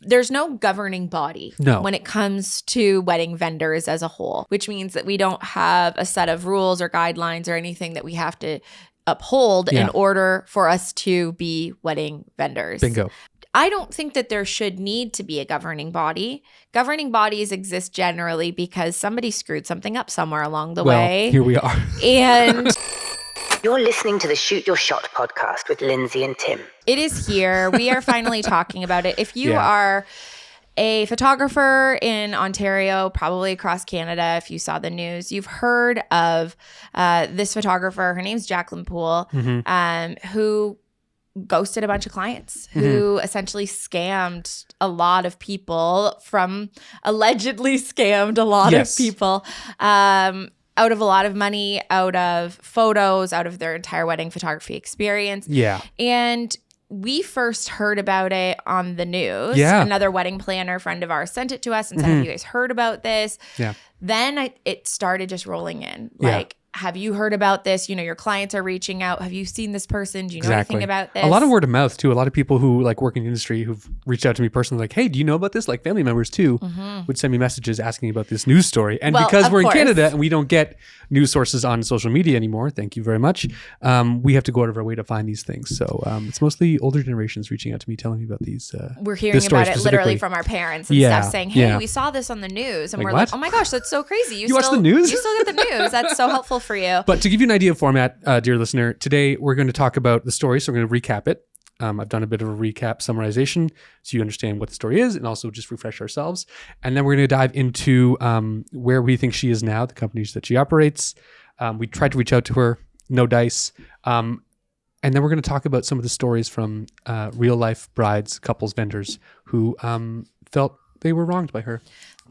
there's no governing body when it comes to wedding vendors as a whole, which means that we don't have a set of rules or guidelines or anything that we have to uphold in order for us to be wedding vendors. Bingo. I don't think that there should need to be a governing body. Governing bodies exist generally because somebody screwed something up somewhere along the way. Here we are. And you're listening to the Shoot Your Shot podcast with Lindsay and Tim. It is here. We are finally talking about it. If you are a photographer in Ontario, probably across Canada, if you saw the news, you've heard of this photographer. Her name's Jacqueline Poole, who ghosted a bunch of clients, who essentially scammed a lot of people allegedly scammed a lot of people out of a lot of money, out of photos, out of their entire wedding photography experience. Yeah. And we first heard about it on the news. Yeah. Another wedding planner friend of ours sent it to us and said, have you guys heard about this? Yeah. Then it started just rolling in. Like, have you heard about this? You know, your clients are reaching out. Have you seen this person? Do you know anything about this? A lot of word of mouth too. A lot of people who like work in the industry who've reached out to me personally, like, hey, do you know about this? Like family members too would send me messages asking about this news story. And because we're in Canada and we don't get news sources on social media anymore, thank you very much, we have to go out of our way to find these things. So it's mostly older generations reaching out to me, telling me about these. We're hearing about it literally from our parents and stuff, saying, hey, we saw this on the news. And we're like, oh my gosh, that's so crazy. You watch the news? You still get the news. That's so helpful for you. But to give you an idea of format, dear listener, today we're going to talk about the story. So we're going to recap it. I've done a bit of a recap summarization so you understand what the story is and also just refresh ourselves. And then we're going to dive into where we think she is now, the companies that she operates. We tried to reach out to her, no dice. And then we're going to talk about some of the stories from real life brides, couples, vendors who felt they were wronged by her.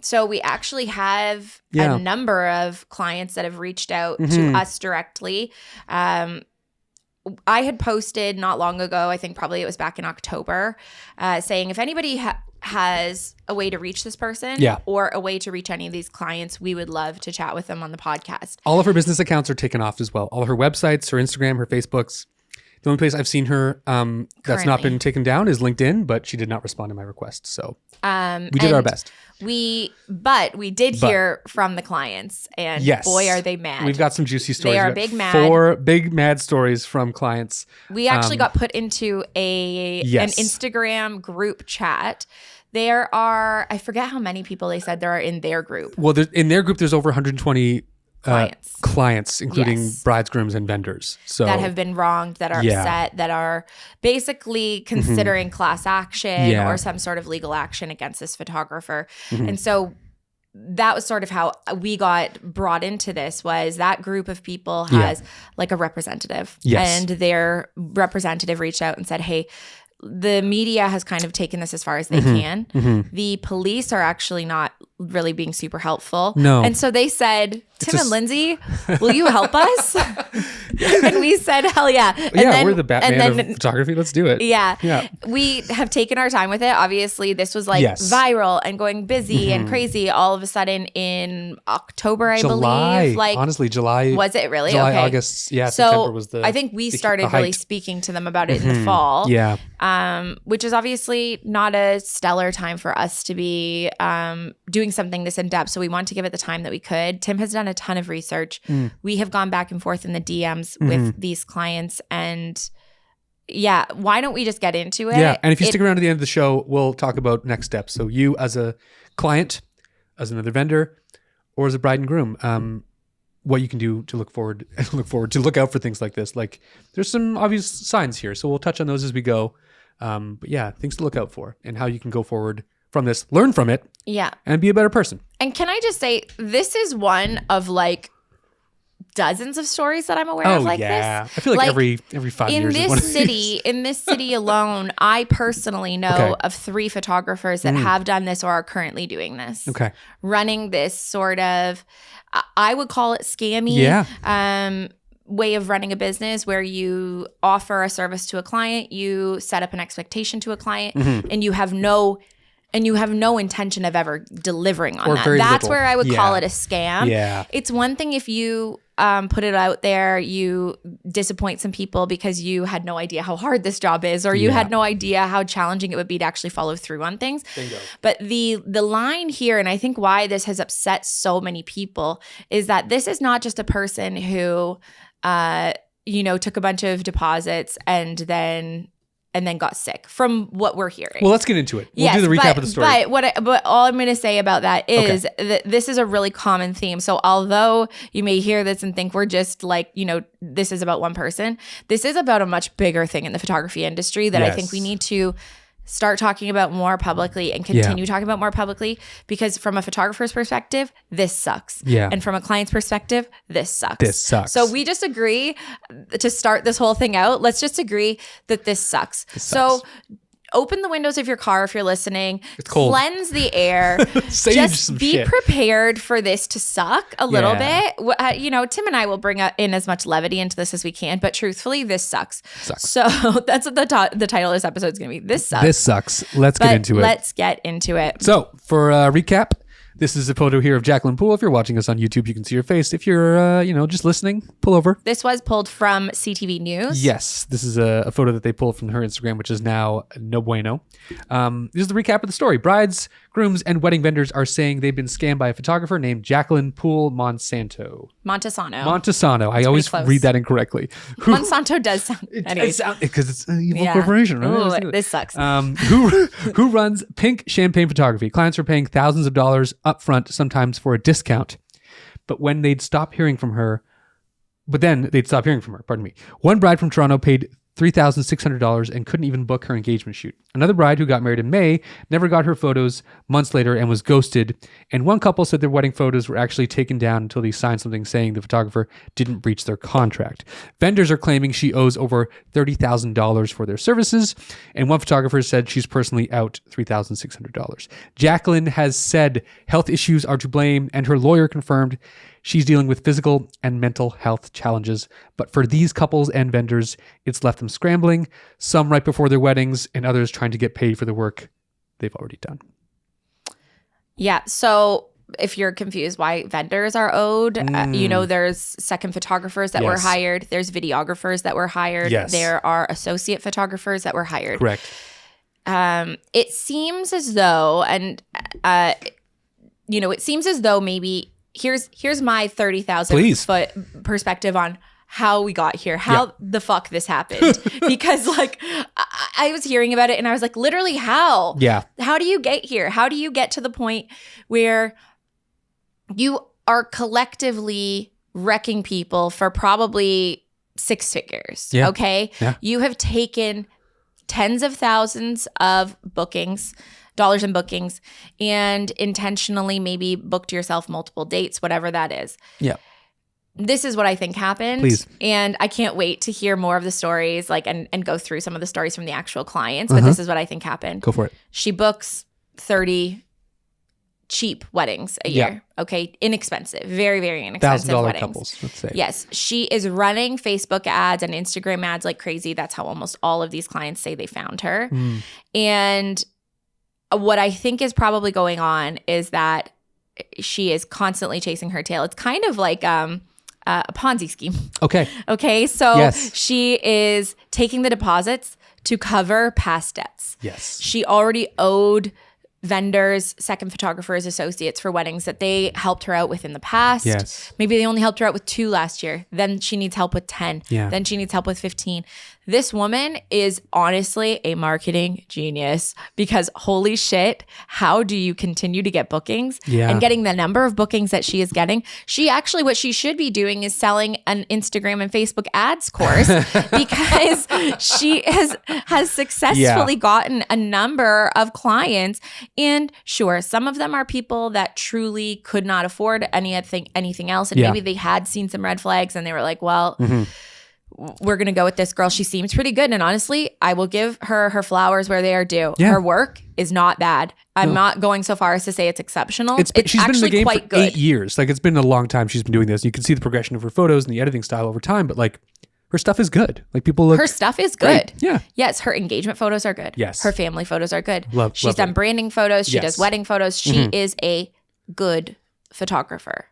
So we actually have a number of clients that have reached out to us directly. I had posted not long ago, I think probably it was back in October, saying if anybody has a way to reach this person or a way to reach any of these clients, we would love to chat with them on the podcast. All of her business accounts are taken off as well. All her websites, her Instagram, her Facebooks. The only place I've seen her that's not been taken down is LinkedIn, but she did not respond to my request. So we did our best. We did hear from the clients, and boy, are they mad. We've got some juicy stories. They are big mad. 4 big mad stories from clients. We actually got put into an Instagram group chat. There are, I forget how many people they said there are in their group. Well, in their group, there's over 120 clients, including brides, grooms, and vendors. So that have been wronged, that are upset, that are basically considering class action or some sort of legal action against this photographer. And so that was sort of how we got brought into this, was that group of people has like a representative. And their representative reached out and said, hey, the media has kind of taken this as far as they can. The police are actually not really being super helpful. No. And so they said, Tim and Lindsay, will you help us? And we said, hell yeah. And then, we're the Batman of photography. Let's do it. Yeah. We have taken our time with it. Obviously, this was like viral and going busy and crazy all of a sudden in October, I believe. Like, honestly, July. Was it really? July, okay. August. Yeah, so September was the. I think we started really speaking to them about it in the fall. Yeah. Which is obviously not a stellar time for us to be doing something this in depth. So we want to give it the time that we could. Tim has done a ton of research. We have gone back and forth in the DMs with these clients, and why don't we just get into it? Yeah, and if you stick around to the end of the show, we'll talk about next steps. So you as a client, as another vendor, or as a bride and groom, what you can do to look out for things like this. Like, there's some obvious signs here, so we'll touch on those as we go. But yeah, things to look out for and how you can go forward from this, learn from it, and be a better person. And can I just say, this is one of like dozens of stories that I'm aware of like this. I feel like every 5 years in this city, in this city alone, I personally know of 3 photographers that have done this or are currently doing this. Okay, running this sort of, I would call it scammy. Way of running a business where you offer a service to a client, you set up an expectation to a client, and you have no intention of ever delivering on that. That's where I would call it a scam. Yeah. It's one thing if you put it out there, you disappoint some people because you had no idea how hard this job is, or you had no idea how challenging it would be to actually follow through on things. Bingo. But the line here, and I think why this has upset so many people, is that this is not just a person who, took a bunch of deposits and then got sick, from what we're hearing. Well, let's get into it. We'll do the recap of the story. But all I'm going to say about that is that this is a really common theme. So although you may hear this and think we're just like, this is about one person, this is about a much bigger thing in the photography industry that I think we need to start talking about more publicly and continue talking about more publicly, because from a photographer's perspective, this sucks. Yeah. And from a client's perspective, this sucks. This sucks. So we just agree to start this whole thing out. Let's just agree that this sucks. So open the windows of your car if you're listening. It's cold. Cleanse the air. Just be prepared for this to suck a little bit. Tim and I will bring in as much levity into this as we can, but truthfully, this sucks. So that's what the title of this episode is going to be. This sucks. This sucks. Let's get into it. Let's get into it. So for a recap, this is a photo here of Jacqueline Poole. If you're watching us on YouTube, you can see her face. If you're, just listening, pull over. This was pulled from CTV News. Yes, this is a photo that they pulled from her Instagram, which is now no bueno. This is the recap of the story. Brides, grooms, and wedding vendors are saying they've been scammed by a photographer named Jacqueline Poole-Montesano. Montesano. I always read that incorrectly. Monsanto does sound. Because it's an evil corporation, right? Ooh, this sucks. Who runs Pink Champagne Photography? Clients are paying thousands of dollars up front, sometimes for a discount. But then they'd stop hearing from her. Pardon me. One bride from Toronto paid $3,600 and couldn't even book her engagement shoot. Another bride who got married in May never got her photos months later and was ghosted. And one couple said their wedding photos were actually taken down until they signed something saying the photographer didn't breach their contract. Vendors are claiming she owes over $30,000 for their services, and one photographer said she's personally out $3,600. Jacqueline has said health issues are to blame, and her lawyer confirmed she's dealing with physical and mental health challenges. But for these couples and vendors, it's left them scrambling, some right before their weddings and others trying to get paid for the work they've already done. Yeah. So if you're confused why vendors are owed, there's second photographers that were hired. There's videographers that were hired. Yes. There are associate photographers that were hired. Correct. It seems as though, maybe here's my 30,000 foot perspective on how we got here, how the fuck this happened. Because I was hearing about it and I was like, literally how? Yeah. How do you get here? How do you get to the point where you are collectively wrecking people for probably six figures? Yeah. Okay. Yeah. You have taken tens of thousands of dollars in bookings, and intentionally maybe booked yourself multiple dates, whatever that is. Yeah. This is what I think happened. Please. And I can't wait to hear more of the stories, and go through some of the stories from the actual clients. But this is what I think happened. Go for it. She books 30 cheap weddings a year. Okay. Inexpensive. Very, very inexpensive $1,000 weddings. couples, let's say. Yes. She is running Facebook ads and Instagram ads like crazy. That's how almost all of these clients say they found her. And what I think is probably going on is that she is constantly chasing her tail. It's kind of like a Ponzi scheme. Okay. So she is taking the deposits to cover past debts. Yes. She already owed vendors, second photographers, associates for weddings that they helped her out with in the past. Yes. Maybe they only helped her out with 2 last year. Then she needs help with 10. Yeah. Then she needs help with 15. This woman is honestly a marketing genius, because holy shit, how do you continue to get bookings? And getting the number of bookings that she is getting? She actually, what she should be doing is selling an Instagram and Facebook ads course, because she has successfully gotten a number of clients. And sure, some of them are people that truly could not afford anything else. And maybe they had seen some red flags and they were like, well, we're going to go with this girl. She seems pretty good. And honestly, I will give her flowers where they are due. Yeah. Her work is not bad. I'm not going so far as to say it's exceptional. It's she's actually been in the game quite for good. 8 years. It's been a long time she's been doing this. You can see the progression of her photos and the editing style over time, but her stuff is good. People look. Her stuff is good. Great. Yeah. Yes, her engagement photos are good. Yes. Her family photos are good. She's lovely. done branding photos. She does wedding photos. She is a good photographer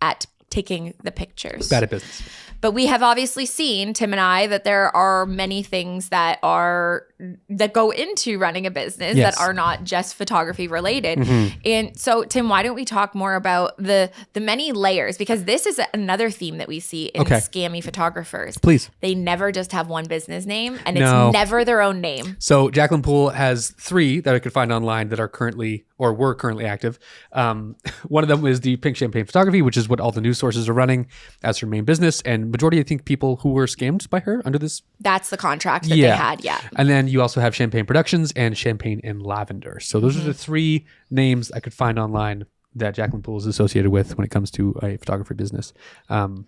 at taking the pictures. Bad at business. But we have obviously seen, Tim and I, that there are many things that go into running a business Yes. that are not just photography related. Mm-hmm. And so, Tim, why don't we talk more about the many layers? Because this is another theme that we see in scammy photographers. Please. They never just have one business name, and No. it's never their own name. So Jacqueline Poole has 3 that I could find online that are currently or were currently active. One of them is the Pink Champagne Photography, which is what all the news sources are running as her main business. And majority, I think, people who were scammed by her under this. That's the contract that they had, yeah. And then you also have Champagne Productions and Champagne and Lavender. So those are the 3 names I could find online that Jacqueline Poole is associated with when it comes to a photography business. And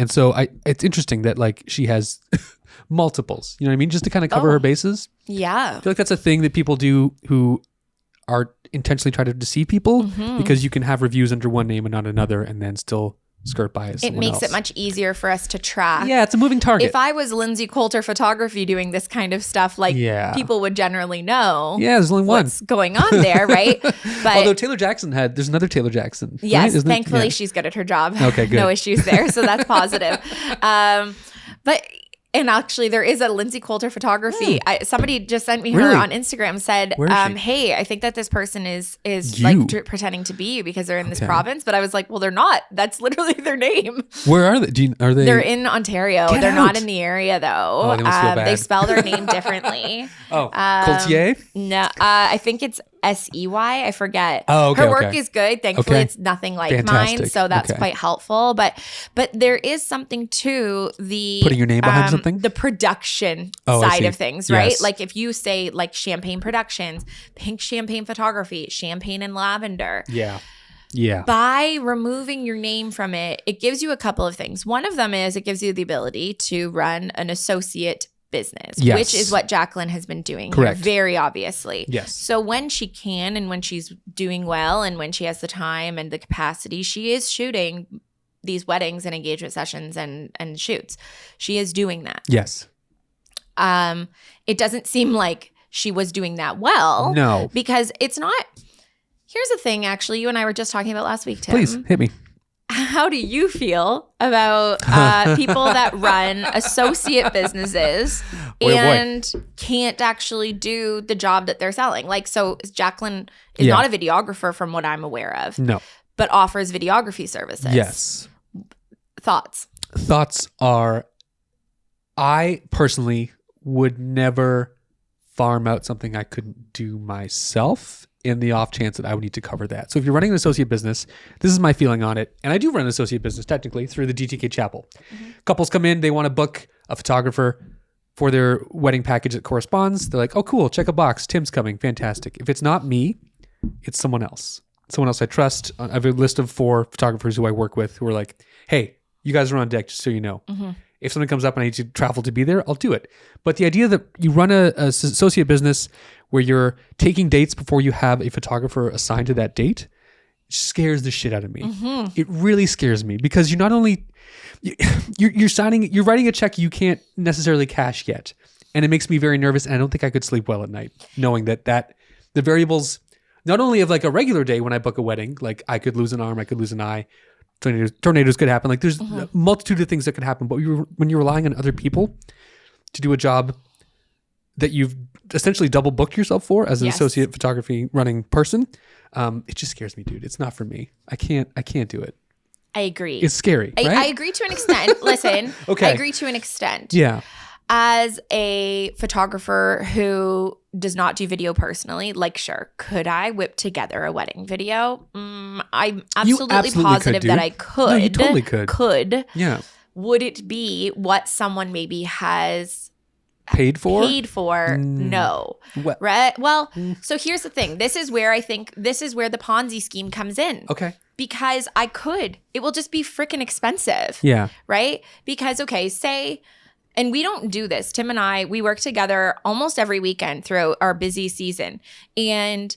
so it's interesting that like she has multiples, you know what I mean? Just to kind of cover her bases. Yeah. I feel like that's a thing that people do who are intentionally try to deceive people because you can have reviews under one name and not another and then still skirt by It makes it much easier for us to track. Yeah, it's a moving target. If I was Lindsay Coulter Photography doing this kind of stuff, like people would generally know there's only one. What's going on there, right? But although there's another Taylor Jackson. Yes, right? thankfully she's good at her job. Okay, good. No issues there, so that's positive. And actually, there is a Lindsay Coulter Photography. Somebody just sent me her on Instagram. Said, "Hey, I think that this person is like pretending to be you because they're in this province." But I was like, "Well, they're not. That's literally their name." Where are they? Are they? They're in Ontario. They're not in the area though. Oh, they must feel bad. They spell their name differently. Coultier? No, I think it's SEY. I forget. Oh, okay. Her work is good. Thankfully, it's nothing like mine, so that's quite helpful. But there is something to the putting your name behind something, the production side of things, right? Like if you say like Champagne Productions, Pink Champagne Photography, Champagne and Lavender. Yeah. By removing your name from it, it gives you a couple of things. One of them is it gives you the ability to run an associate business, which is what Jacqueline has been doing here, very obviously. Yes. So when she can and when she's doing well and when she has the time and the capacity, she is shooting these weddings and engagement sessions and shoots. She is doing that. Yes. It doesn't seem like she was doing that well. No. Because it's not. Here's the thing, actually, you and I were just talking about last week, Tim. Please, hit me. How do you feel about people that run associate businesses and can't actually do the job that they're selling? Like, so Jacqueline is not a videographer from what I'm aware of. No. But offers videography services. Yes. Thoughts are, I personally would never farm out something I couldn't do myself in the off chance that I would need to cover that. So if you're running an associate business, this is my feeling on it. And I do run an associate business technically through the DTK Chapel. Couples come in, they want to book a photographer for their wedding package that corresponds. They're like, oh, cool, check a box. Tim's coming. Fantastic. If it's not me, it's someone else. Someone else I trust. I have a list of 4 photographers who I work with who are like, hey, you guys are on deck, just so you know. If something comes up and I need to travel to be there, I'll do it. But the idea that you run a associate business where you're taking dates before you have a photographer assigned to that date scares the shit out of me. It really scares me because you're not only you're writing a check you can't necessarily cash yet, and it makes me very nervous. And I don't think I could sleep well at night knowing that the variables not only of like a regular day when I book a wedding, like I could lose an arm, I could lose an eye. Tornadoes could happen. Like there's a multitude of things that could happen. But when you're relying on other people to do a job that you've essentially double booked yourself for as an associate photography running person, it just scares me, dude. It's not for me. I can't do it. I agree. It's scary. Right? I agree to an extent. Listen, okay. I agree to an extent. Yeah. As a photographer who does not do video personally, like, sure, could I whip together a wedding video? I'm absolutely positive that I could. No, you totally could. Could. Yeah. Would it be what someone maybe has paid for? No. Well, right? Well, so here's the thing. This is where the Ponzi scheme comes in. Okay. Because I could. It will just be freaking expensive. Yeah. Right? Because, okay, say... And we don't do this. Tim and I, we work together almost every weekend throughout our busy season. And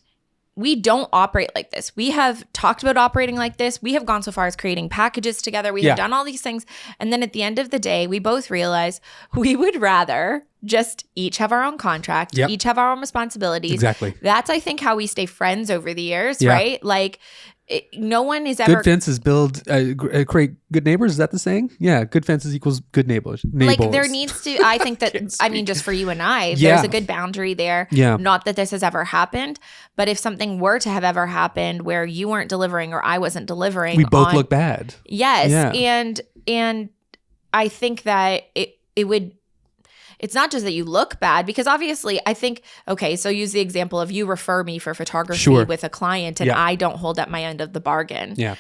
we don't operate like this. We have talked about operating like this. We have gone so far as creating packages together. We have done all these things. And then at the end of the day, we both realize we would rather just each have our own contract, each have our own responsibilities. Exactly. That's, I think, how we stay friends over the years, right? Like, no one is ever good fences build create good neighbors. Is that the saying? Yeah, good fences equals good neighbors. like there needs to. I think that I mean, just for you and I, there's a good boundary there. Yeah. Not that this has ever happened, but if something were to have ever happened where you weren't delivering or I wasn't delivering, we both look bad. Yes, Yeah. and I think that it would. It's not just that you look bad, because obviously I think, okay, so use the example of you refer me for photography with a client and I don't hold up my end of the bargain. Yeah.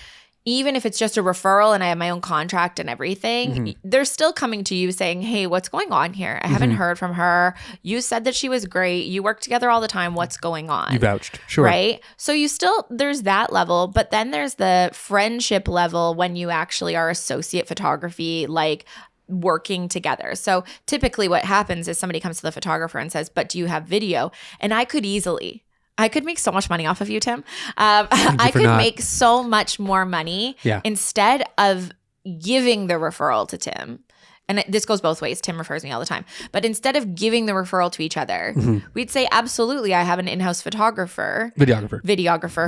Even if it's just a referral and I have my own contract and everything, they're still coming to you saying, hey, what's going on here? I haven't heard from her. You said that she was great. You work together all the time. What's going on? You vouched. Sure. Right? So you still, there's that level, but then there's the friendship level when you actually are associate photography, like working together. So typically what happens is somebody comes to the photographer and says, but do you have video? And I could make so much money off of you, Tim. I could make so much more money instead of giving the referral to Tim. And this goes both ways. Tim refers me all the time. But instead of giving the referral to each other, we'd say, absolutely, I have an in-house videographer,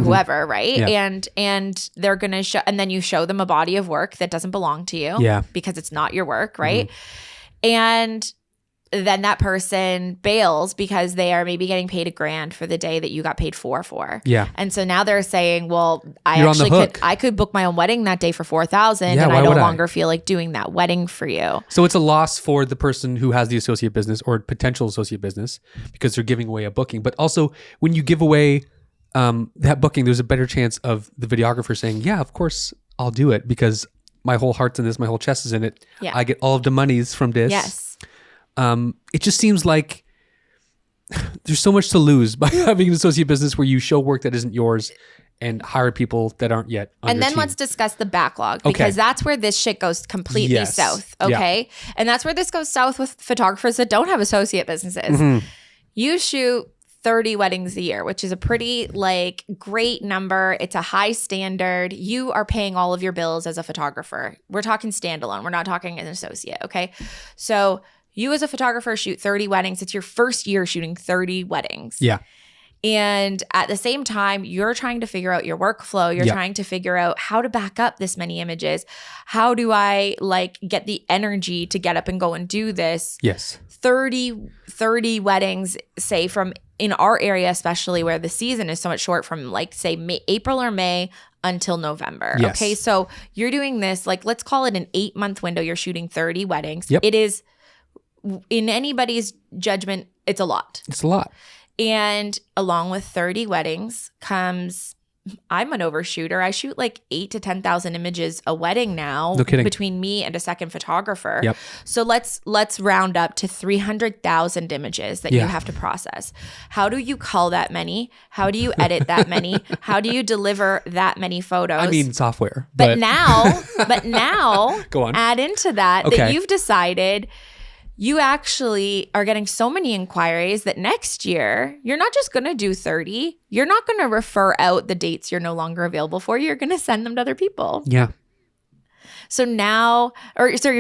whoever, right? Yeah. And they're going to show, and then you show them a body of work that doesn't belong to you because it's not your work, right? And then that person bails because they are maybe getting paid $1,000 for the day that you got paid $4 for. Yeah. And so now they're saying, well, I could book my own wedding that day for $4,000 and I no longer feel like doing that wedding for you. So it's a loss for the person who has the associate business or potential associate business because they're giving away a booking. But also when you give away that booking, there's a better chance of the videographer saying, yeah, of course I'll do it because my whole heart's in this, my whole chest is in it. Yeah. I get all of the monies from this. Yes. It just seems like there's so much to lose by having an associate business where you show work that isn't yours and hire people that aren't yet on And your then team. let's discuss the backlog because that's where this shit goes completely south. Okay. Yeah. And that's where this goes south with photographers that don't have associate businesses. You shoot 30 weddings a year, which is a pretty like great number. It's a high standard. You are paying all of your bills as a photographer. We're talking standalone. We're not talking an associate. Okay. So you as a photographer shoot 30 weddings. It's your first year shooting 30 weddings. Yeah. And at the same time, you're trying to figure out your workflow. You're trying to figure out how to back up this many images. How do I like get the energy to get up and go and do this? Yes. 30 weddings, say from in our area, especially where the season is so much short from like say April or May until November. Yes. Okay. So you're doing this, like, let's call it an 8-month window. You're shooting 30 weddings. Yep. It is, in anybody's judgment, it's a lot. It's a lot. And along with 30 weddings comes, I'm an overshooter. I shoot like 8,000 to 10,000 images a wedding now. No kidding. Between me and a second photographer. Yep. So let's round up to 300,000 images that you have to process. How do you cull that many? How do you edit that many? How do you deliver that many photos? I mean, software. But now Go on. Add into that that you've decided you actually are getting so many inquiries that next year, you're not just going to do 30. You're not going to refer out the dates you're no longer available for. You're going to send them to other people. Yeah. So you're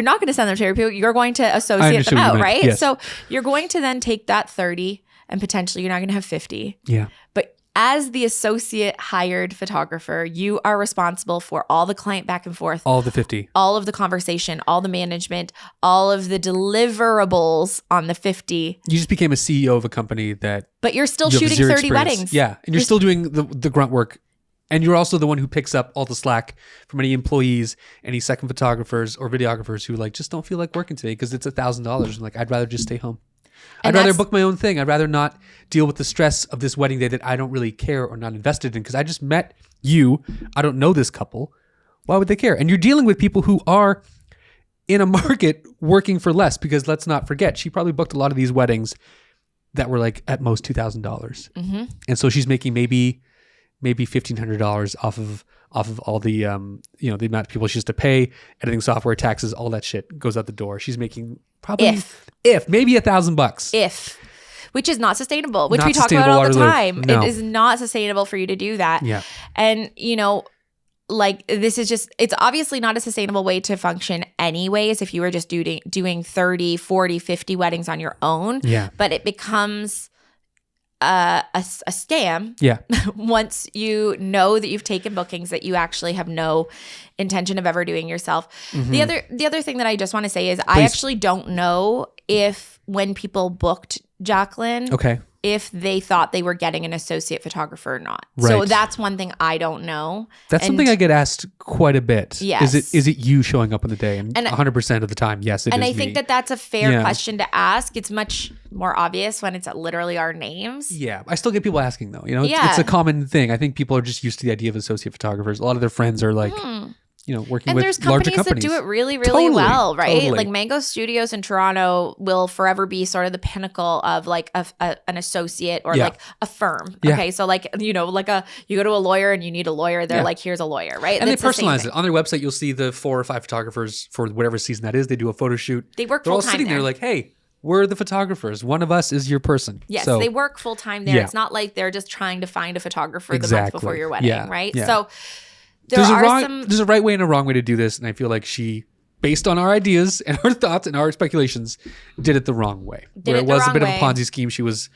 not going to send them to other people. You're going to associate them out, right? Yes. So you're going to then take that 30 and potentially you're not going to have 50. Yeah. But as the associate hired photographer, you are responsible for all the client back and forth. All the 50. All of the conversation, all the management, all of the deliverables on the 50. You just became a CEO of a company that... But you're still shooting 30 weddings. Yeah. And you're still doing the grunt work. And you're also the one who picks up all the slack from any employees, any second photographers or videographers who like just don't feel like working today because it's $1,000. And like, I'd rather just stay home. I'd rather book my own thing. I'd rather not deal with the stress of this wedding day that I don't really care or not invested in because I just met you. I don't know this couple. Why would they care? And you're dealing with people who are in a market working for less because let's not forget, she probably booked a lot of these weddings that were like at most $2,000. Mm-hmm. And so she's making maybe $1,500 off of all the the amount of people she has to pay, editing software, taxes, all that shit goes out the door. She's making probably maybe $1,000. Which is not sustainable, which we talk about all the time. No. It is not sustainable for you to do that. Yeah. And like this is just, it's obviously not a sustainable way to function anyways if you were just doing 30, 40, 50 weddings on your own. Yeah. But it becomes a scam. Yeah. Once you know that you've taken bookings that you actually have no intention of ever doing yourself. The other thing that I just want to say is I actually don't know if when people booked Jacqueline, if they thought they were getting an associate photographer or not. Right. So that's one thing I don't know. That's something I get asked quite a bit. Yes. Is it you showing up on the day? And 100% of the time, yes, it is And I me. think that that's a fair question to ask. It's much more obvious when it's literally our names. Yeah. I still get people asking though. It's a common thing. I think people are just used to the idea of associate photographers. A lot of their friends are like, working and with there's larger companies companies. that do it really, really well, right? Totally. Like Mango Studios in Toronto will forever be sort of the pinnacle of like an associate or like a firm. Yeah. Okay, so like you go to a lawyer and you need a lawyer. They're like, here's a lawyer, right? And it's they personalize it on their website. You'll see the 4 or 5 photographers for whatever season that is. They do a photo shoot. They work They're all full-time sitting there like, hey, we're the photographers. One of us is your person. Yes, so, they work full time there. Yeah. It's not like they're just trying to find a photographer the month before your wedding, right? Yeah. So there's a right way and a wrong way to do this, and I feel like she, based on our ideas and our thoughts and our speculations, did it the wrong way. Where it was a bit of a Ponzi scheme. She was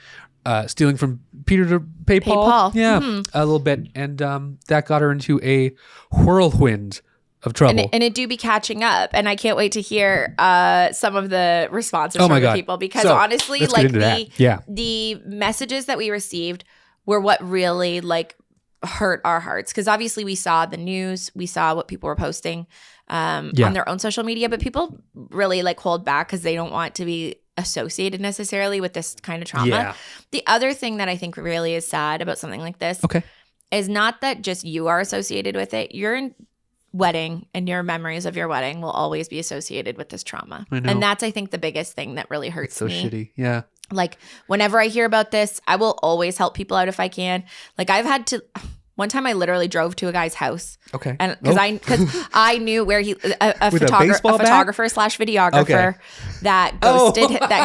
stealing from Peter to pay Paul. Yeah, a little bit, and that got her into a whirlwind of trouble. And it do be catching up, and I can't wait to hear some of the responses from the people, because honestly, like the messages that we received were what really like hurt our hearts, because obviously we saw the news, we saw what people were posting on their own social media, but people really like hold back because they don't want to be associated necessarily with this kind of trauma. Yeah. The other thing that I think really is sad about something like this is not that just you are associated with it. Your wedding and your memories of your wedding will always be associated with this trauma. I know. And that's, I think, the biggest thing that really hurts me. So shitty. Yeah. Like whenever I hear about this, I will always help people out if I can. Like I've had to, one time I literally drove to a guy's house. Okay. And because I knew where he, a photographer slash videographer that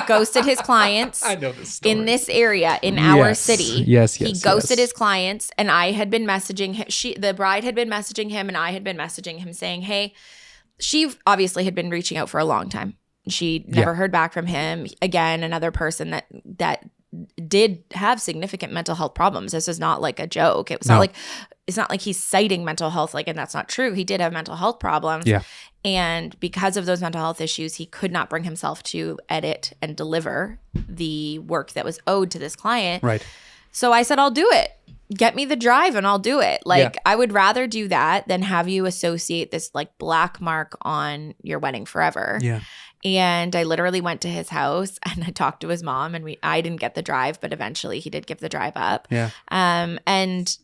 ghosted his clients. I know this story. In this area in our city. Yes. He ghosted his clients, and I had been messaging him. The bride had been messaging him, and I had been messaging him saying, hey, she obviously had been reaching out for a long time. She never heard back from him. Again, another person that did have significant mental health problems. This is not like a joke. It's not like he's citing mental health, and that's not true. He did have mental health problems. Yeah. And because of those mental health issues, he could not bring himself to edit and deliver the work that was owed to this client. Right. So I said, I'll do it. Get me the drive and I'll do it. I would rather do that than have you associate this like black mark on your wedding forever. Yeah. And I literally went to his house and I talked to his mom, and I didn't get the drive, but eventually he did give the drive up. Yeah. And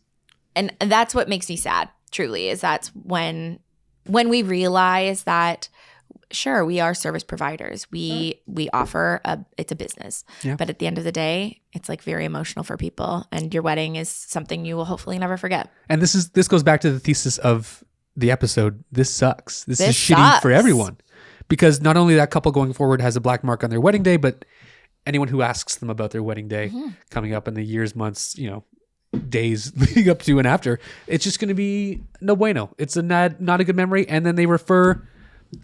that's what makes me sad, truly, is that's when we realize that, sure, we are service providers. We offer it's a business. Yeah. But at the end of the day, it's like very emotional for people, and your wedding is something you will hopefully never forget. And this goes back to the thesis of the episode. This sucks. This is shitty for everyone. Because not only that couple going forward has a black mark on their wedding day, but anyone who asks them about their wedding day coming up in the years, months, days leading up to and after, it's just going to be no bueno. It's not a good memory. And then they refer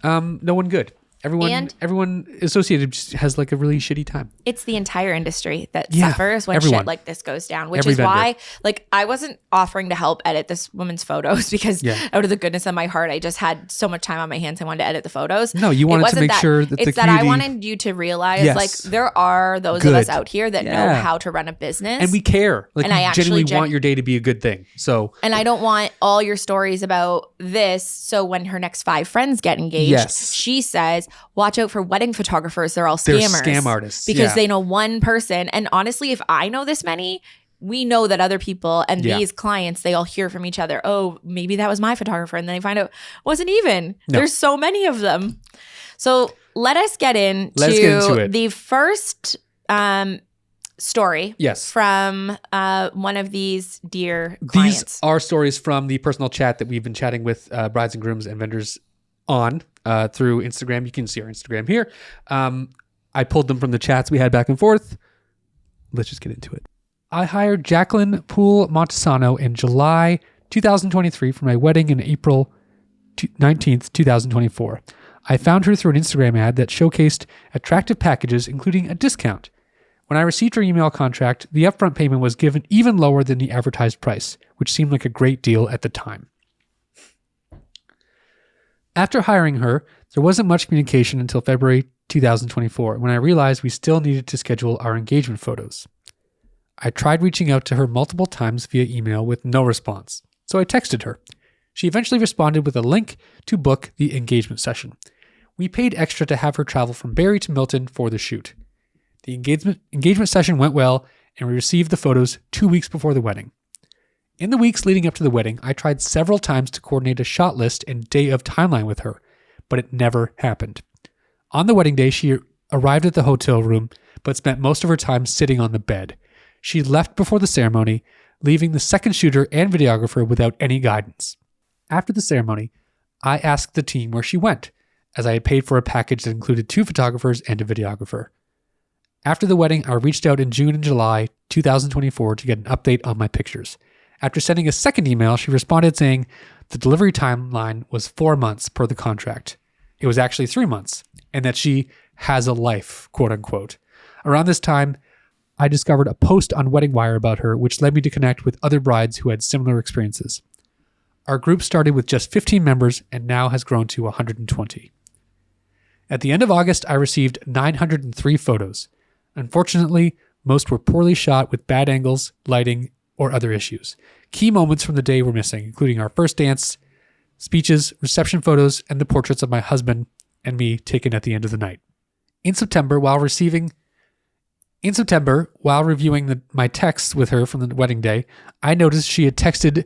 no one good. Everyone associated just has like a really shitty time. It's the entire industry that suffers when shit like this goes down, which is why I wasn't offering to help edit this woman's photos because out of the goodness of my heart, I just had so much time on my hands. I wanted to edit the photos. No, you wanted to make sure that it's that I wanted you to realize like there are those of us out here that know how to run a business. And we care. Like, and I genuinely want your day to be a good thing. So, and I don't want all your stories about this. So when her next 5 friends get engaged, she says, watch out for wedding photographers. They're all scammers. They're scam artists. Because they know one person. And honestly, if I know this many, we know that other people and these clients, they all hear from each other. Oh, maybe that was my photographer. And then they find out it wasn't even. No. There's so many of them. So let us get into the first story from one of these dear clients. These are stories from the personal chat that we've been chatting with brides and grooms and vendors on through Instagram. You can see our Instagram here. I pulled them from the chats we had back and forth. Let's just get into it. I hired Jacqueline Poole-Montesano in July 2023 for my wedding in April 19th, 2024. I found her through an Instagram ad that showcased attractive packages, including a discount. When I received her email contract, the upfront payment was given even lower than the advertised price, which seemed like a great deal at the time. After hiring her, there wasn't much communication until February 2024, when I realized we still needed to schedule our engagement photos. I tried reaching out to her multiple times via email with no response, so I texted her. She eventually responded with a link to book the engagement session. We paid extra to have her travel from Barrie to Milton for the shoot. The engagement session went well, and we received the photos 2 weeks before the wedding. In the weeks leading up to the wedding, I tried several times to coordinate a shot list and day of timeline with her, but it never happened. On the wedding day, she arrived at the hotel room, but spent most of her time sitting on the bed. She left before the ceremony, leaving the second shooter and videographer without any guidance. After the ceremony, I asked the team where she went, as I had paid for a package that included 2 photographers and a videographer. After the wedding, I reached out in June and July 2024 to get an update on my pictures. After sending a second email, she responded saying the delivery timeline was 4 months per the contract. It was actually 3 months, and that she has a life, quote unquote. Around this time, I discovered a post on Wedding Wire about her, which led me to connect with other brides who had similar experiences. Our group started with just 15 members and now has grown to 120. At the end of August, I received 903 photos. Unfortunately, most were poorly shot with bad angles, lighting, or other issues. Key moments from the day were missing, including our first dance, speeches, reception photos, and the portraits of my husband and me taken at the end of the night. In September, while reviewing my texts with her from the wedding day, I noticed she had texted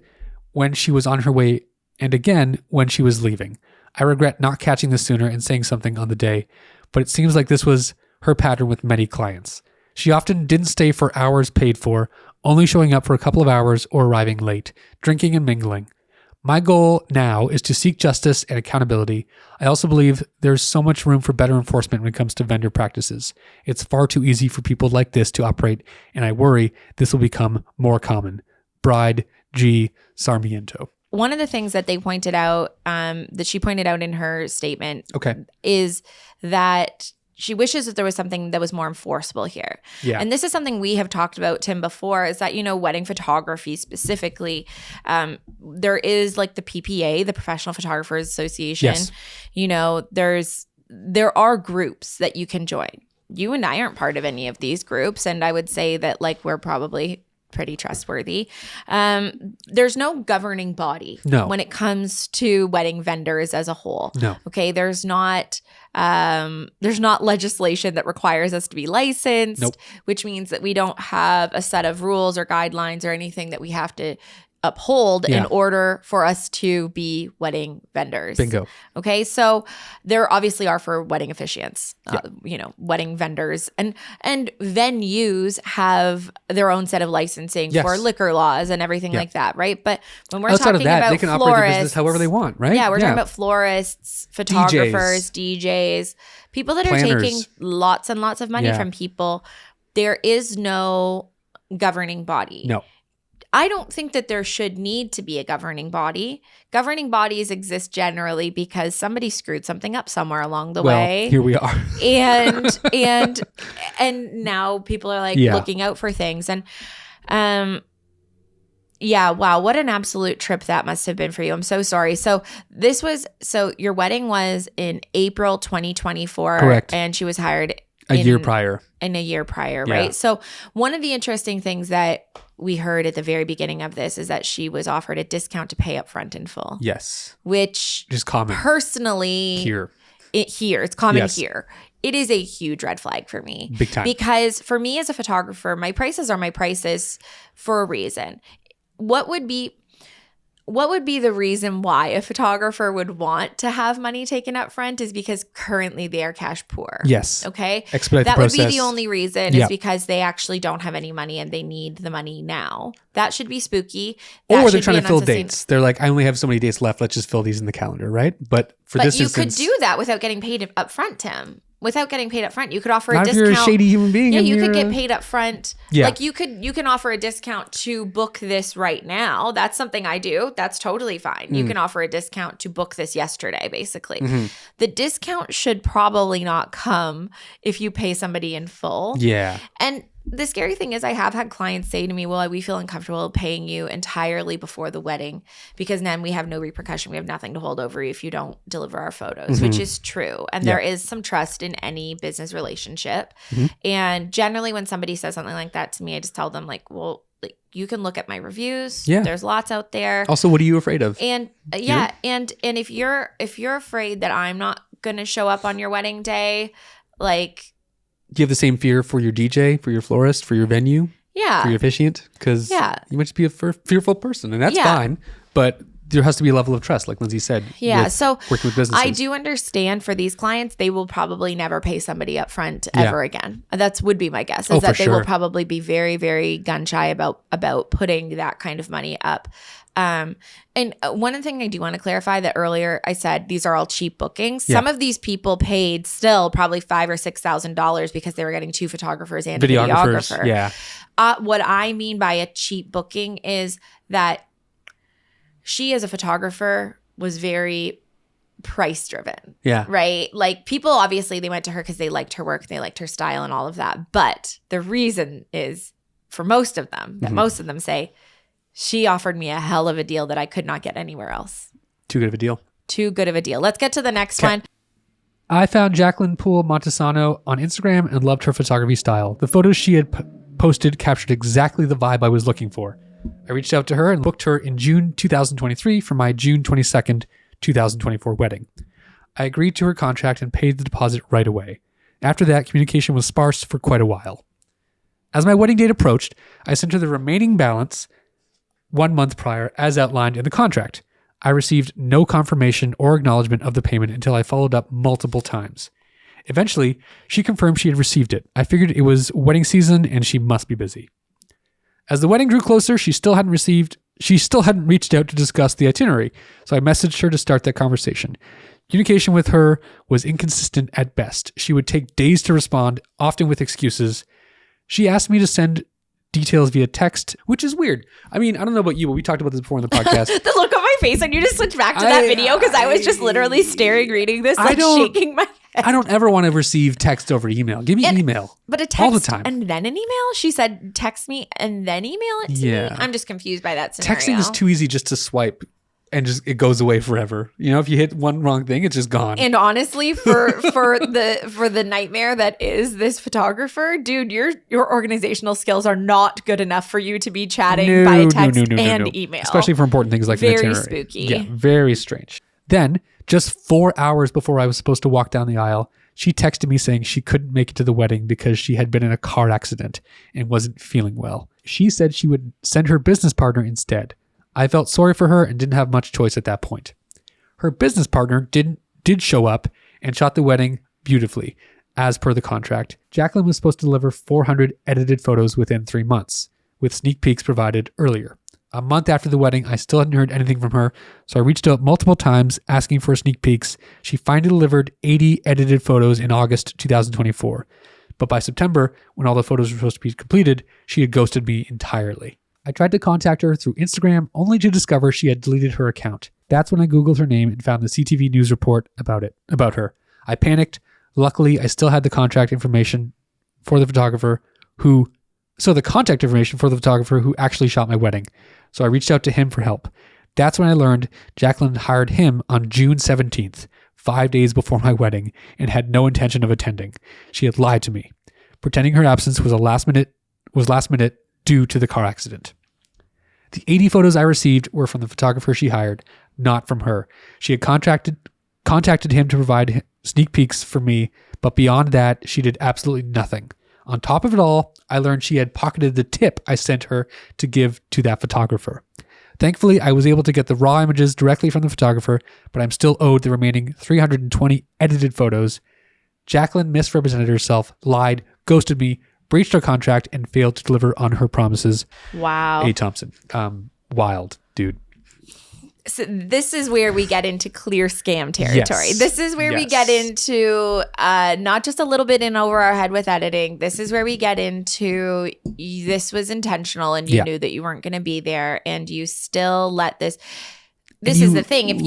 when she was on her way and again when she was leaving. I regret not catching this sooner and saying something on the day, but it seems like this was her pattern with many clients. She often didn't stay for hours paid for, only showing up for a couple of hours or arriving late, drinking and mingling. My goal now is to seek justice and accountability. I also believe there's so much room for better enforcement when it comes to vendor practices. It's far too easy for people like this to operate, and I worry this will become more common. Bride G. Sarmiento. One of the things that they pointed out, that she pointed out in her statement, is that she wishes that there was something that was more enforceable here. Yeah. And this is something we have talked about, Tim, before, is that, wedding photography specifically, there is like the PPA, the Professional Photographers Association. Yes. There are groups that you can join. You and I aren't part of any of these groups. And I would say that we're probably pretty trustworthy. There's no governing body when it comes to wedding vendors as a whole. No. Okay. There's not legislation that requires us to be licensed, which means that we don't have a set of rules or guidelines or anything that we have to uphold in order for us to be wedding vendors. Bingo. Okay, so there obviously are for wedding officiants, wedding vendors, and venues have their own set of licensing for liquor laws and everything like that, right? But when we're outside talking of that, about they can operate their business however they want, right? Yeah, we're talking about florists, photographers, DJs, people that planners. are taking lots and lots of money from people. There is no governing body. No. I don't think that there should need to be a governing body. Governing bodies exist generally because somebody screwed something up somewhere along the way. Here we are. and now people are looking out for things. And wow, what an absolute trip that must have been for you. I'm so sorry. So your wedding was in April 2024. Correct. And she was hired a year prior, right? So one of the interesting things that we heard at the very beginning of this is that she was offered a discount to pay up front in full. Yes. Which is common. Personally, it's common here. It is a huge red flag for me. Big time. Because for me as a photographer, my prices are my prices for a reason. What would be the reason why a photographer would want to have money taken up front is because currently they are cash poor. Yes. Okay. Expedite that the would process. be the only reason is because they actually don't have any money and they need the money now. That should be spooky. Or they're trying to fill dates. They're like, I only have so many dates left. Let's just fill these in the calendar, right? But this you instance, could do that without getting paid up front, Tim. Without getting paid up front, you could offer not a discount. If you're a shady human being. Yeah, you could get paid up front. Yeah. Like you can offer a discount to book this right now. That's something I do. That's totally fine. You can offer a discount to book this yesterday, basically. Mm-hmm. The discount should probably not come if you pay somebody in full. Yeah. And the scary thing is I have had clients say to me, well, we feel uncomfortable paying you entirely before the wedding because then we have no repercussion. We have nothing to hold over you if you don't deliver our photos, which is true. And there is some trust in any business relationship. And generally when somebody says something like that to me, I just tell them like, well, like, you can look at my reviews. Yeah. There's lots out there. Also, what are you afraid of? And and if you're afraid that I'm not going to show up on your wedding day, like, do you have the same fear for your DJ, for your florist, for your venue? Yeah. For your officiant? Because you might just be a fearful person, and that's fine. But there has to be a level of trust, like Lindsay said. Yeah. So working with businesses. I do understand for these clients, they will probably never pay somebody up front ever again. That would be my guess, is that they will probably be very, very gun shy about putting that kind of money up. And one thing I do want to clarify that earlier I said these are all cheap bookings. Some of these people paid still probably $5,000 or $6,000 because they were getting 2 photographers and a videographer. Yeah. What I mean by a cheap booking is that she as a photographer was very price driven. Yeah. Right? Like people obviously they went to her because they liked her work, they liked her style and all of that. But the reason is for most of them, that most of them say, she offered me a hell of a deal that I could not get anywhere else. Too good of a deal. Too good of a deal. Let's get to the next one. I found Jacqueline Poole-Montesano on Instagram and loved her photography style. The photos she had posted captured exactly the vibe I was looking for. I reached out to her and booked her in June 2023 for my June 22nd, 2024 wedding. I agreed to her contract and paid the deposit right away. After that, communication was sparse for quite a while. As my wedding date approached, I sent her the remaining balance 1 month prior as outlined in the contract. I received no confirmation or acknowledgement of the payment until I followed up multiple times. Eventually, she confirmed she had received it. I figured it was wedding season and she must be busy. As the wedding drew closer, she still hadn't reached out to discuss the itinerary, so I messaged her to start that conversation. Communication with her was inconsistent at best. She would take days to respond, often with excuses. She asked me to send details via text, which is weird. I mean, I don't know about you, but we talked about this before in the podcast. The look on my face when you just switched back to that video because I was just literally staring, reading this, like shaking my head. I don't ever want to receive text over email. Give me email. But a text all the time. And then an email? She said text me and then email it to me? I'm just confused by that scenario. Texting is too easy just to swipe and just it goes away forever. You know, if you hit one wrong thing, it's just gone. And honestly, for the nightmare that is this photographer, dude, your organizational skills are not good enough for you to be chatting by text and email. Especially for important things like very the itinerary. Spooky. Yeah, very strange. Then, just 4 hours before I was supposed to walk down the aisle, she texted me saying she couldn't make it to the wedding because she had been in a car accident and wasn't feeling well. She said she would send her business partner instead. I felt sorry for her and didn't have much choice at that point. Her business partner did show up and shot the wedding beautifully, as per the contract. Jacqueline was supposed to deliver 400 edited photos within 3 months, with sneak peeks provided earlier. A month after the wedding, I still hadn't heard anything from her, so I reached out multiple times asking for sneak peeks. She finally delivered 80 edited photos in August 2024. But by September, when all the photos were supposed to be completed, she had ghosted me entirely. I tried to contact her through Instagram only to discover she had deleted her account. That's when I Googled her name and found the CTV News report about her. I panicked. Luckily, I still had the contact information for the photographer who actually shot my wedding. So I reached out to him for help. That's when I learned Jacqueline hired him on June 17th, 5 days before my wedding, and had no intention of attending. She had lied to me, pretending her absence was last minute due to the car accident. The 80 photos I received were from the photographer she hired, not from her. She had contacted him to provide sneak peeks for me, but beyond that, she did absolutely nothing. On top of it all, I learned she had pocketed the tip I sent her to give to that photographer. Thankfully, I was able to get the raw images directly from the photographer, but I'm still owed the remaining 320 edited photos. Jacqueline misrepresented herself, lied, ghosted me, breached our contract, and failed to deliver on her promises. Wow. A. Thompson. Wild, dude. So this is where we get into clear scam territory. Yes. This is where we get into not just a little bit in over our head with editing. This is where we get into this was intentional and you knew that you weren't going to be there and you still let this. this is the thing. If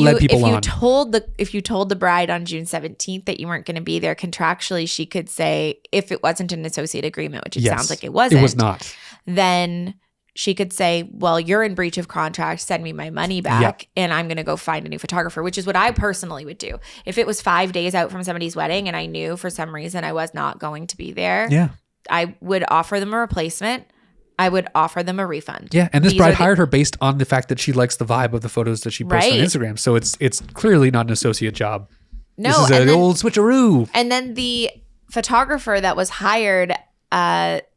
you told the bride on June 17th that you weren't going to be there contractually, she could say, if it wasn't an associate agreement, which it sounds like it wasn't. It was not. Then she could say, well, you're in breach of contract. Send me my money back and I'm going to go find a new photographer, which is what I personally would do. If it was 5 days out from somebody's wedding and I knew for some reason I was not going to be there, I would offer them a replacement. I would offer them a refund. Yeah, and this bride hired her based on the fact that she likes the vibe of the photos that she posts on Instagram. So it's clearly not an associate job. No, this is an old switcheroo. And then the photographer that was hired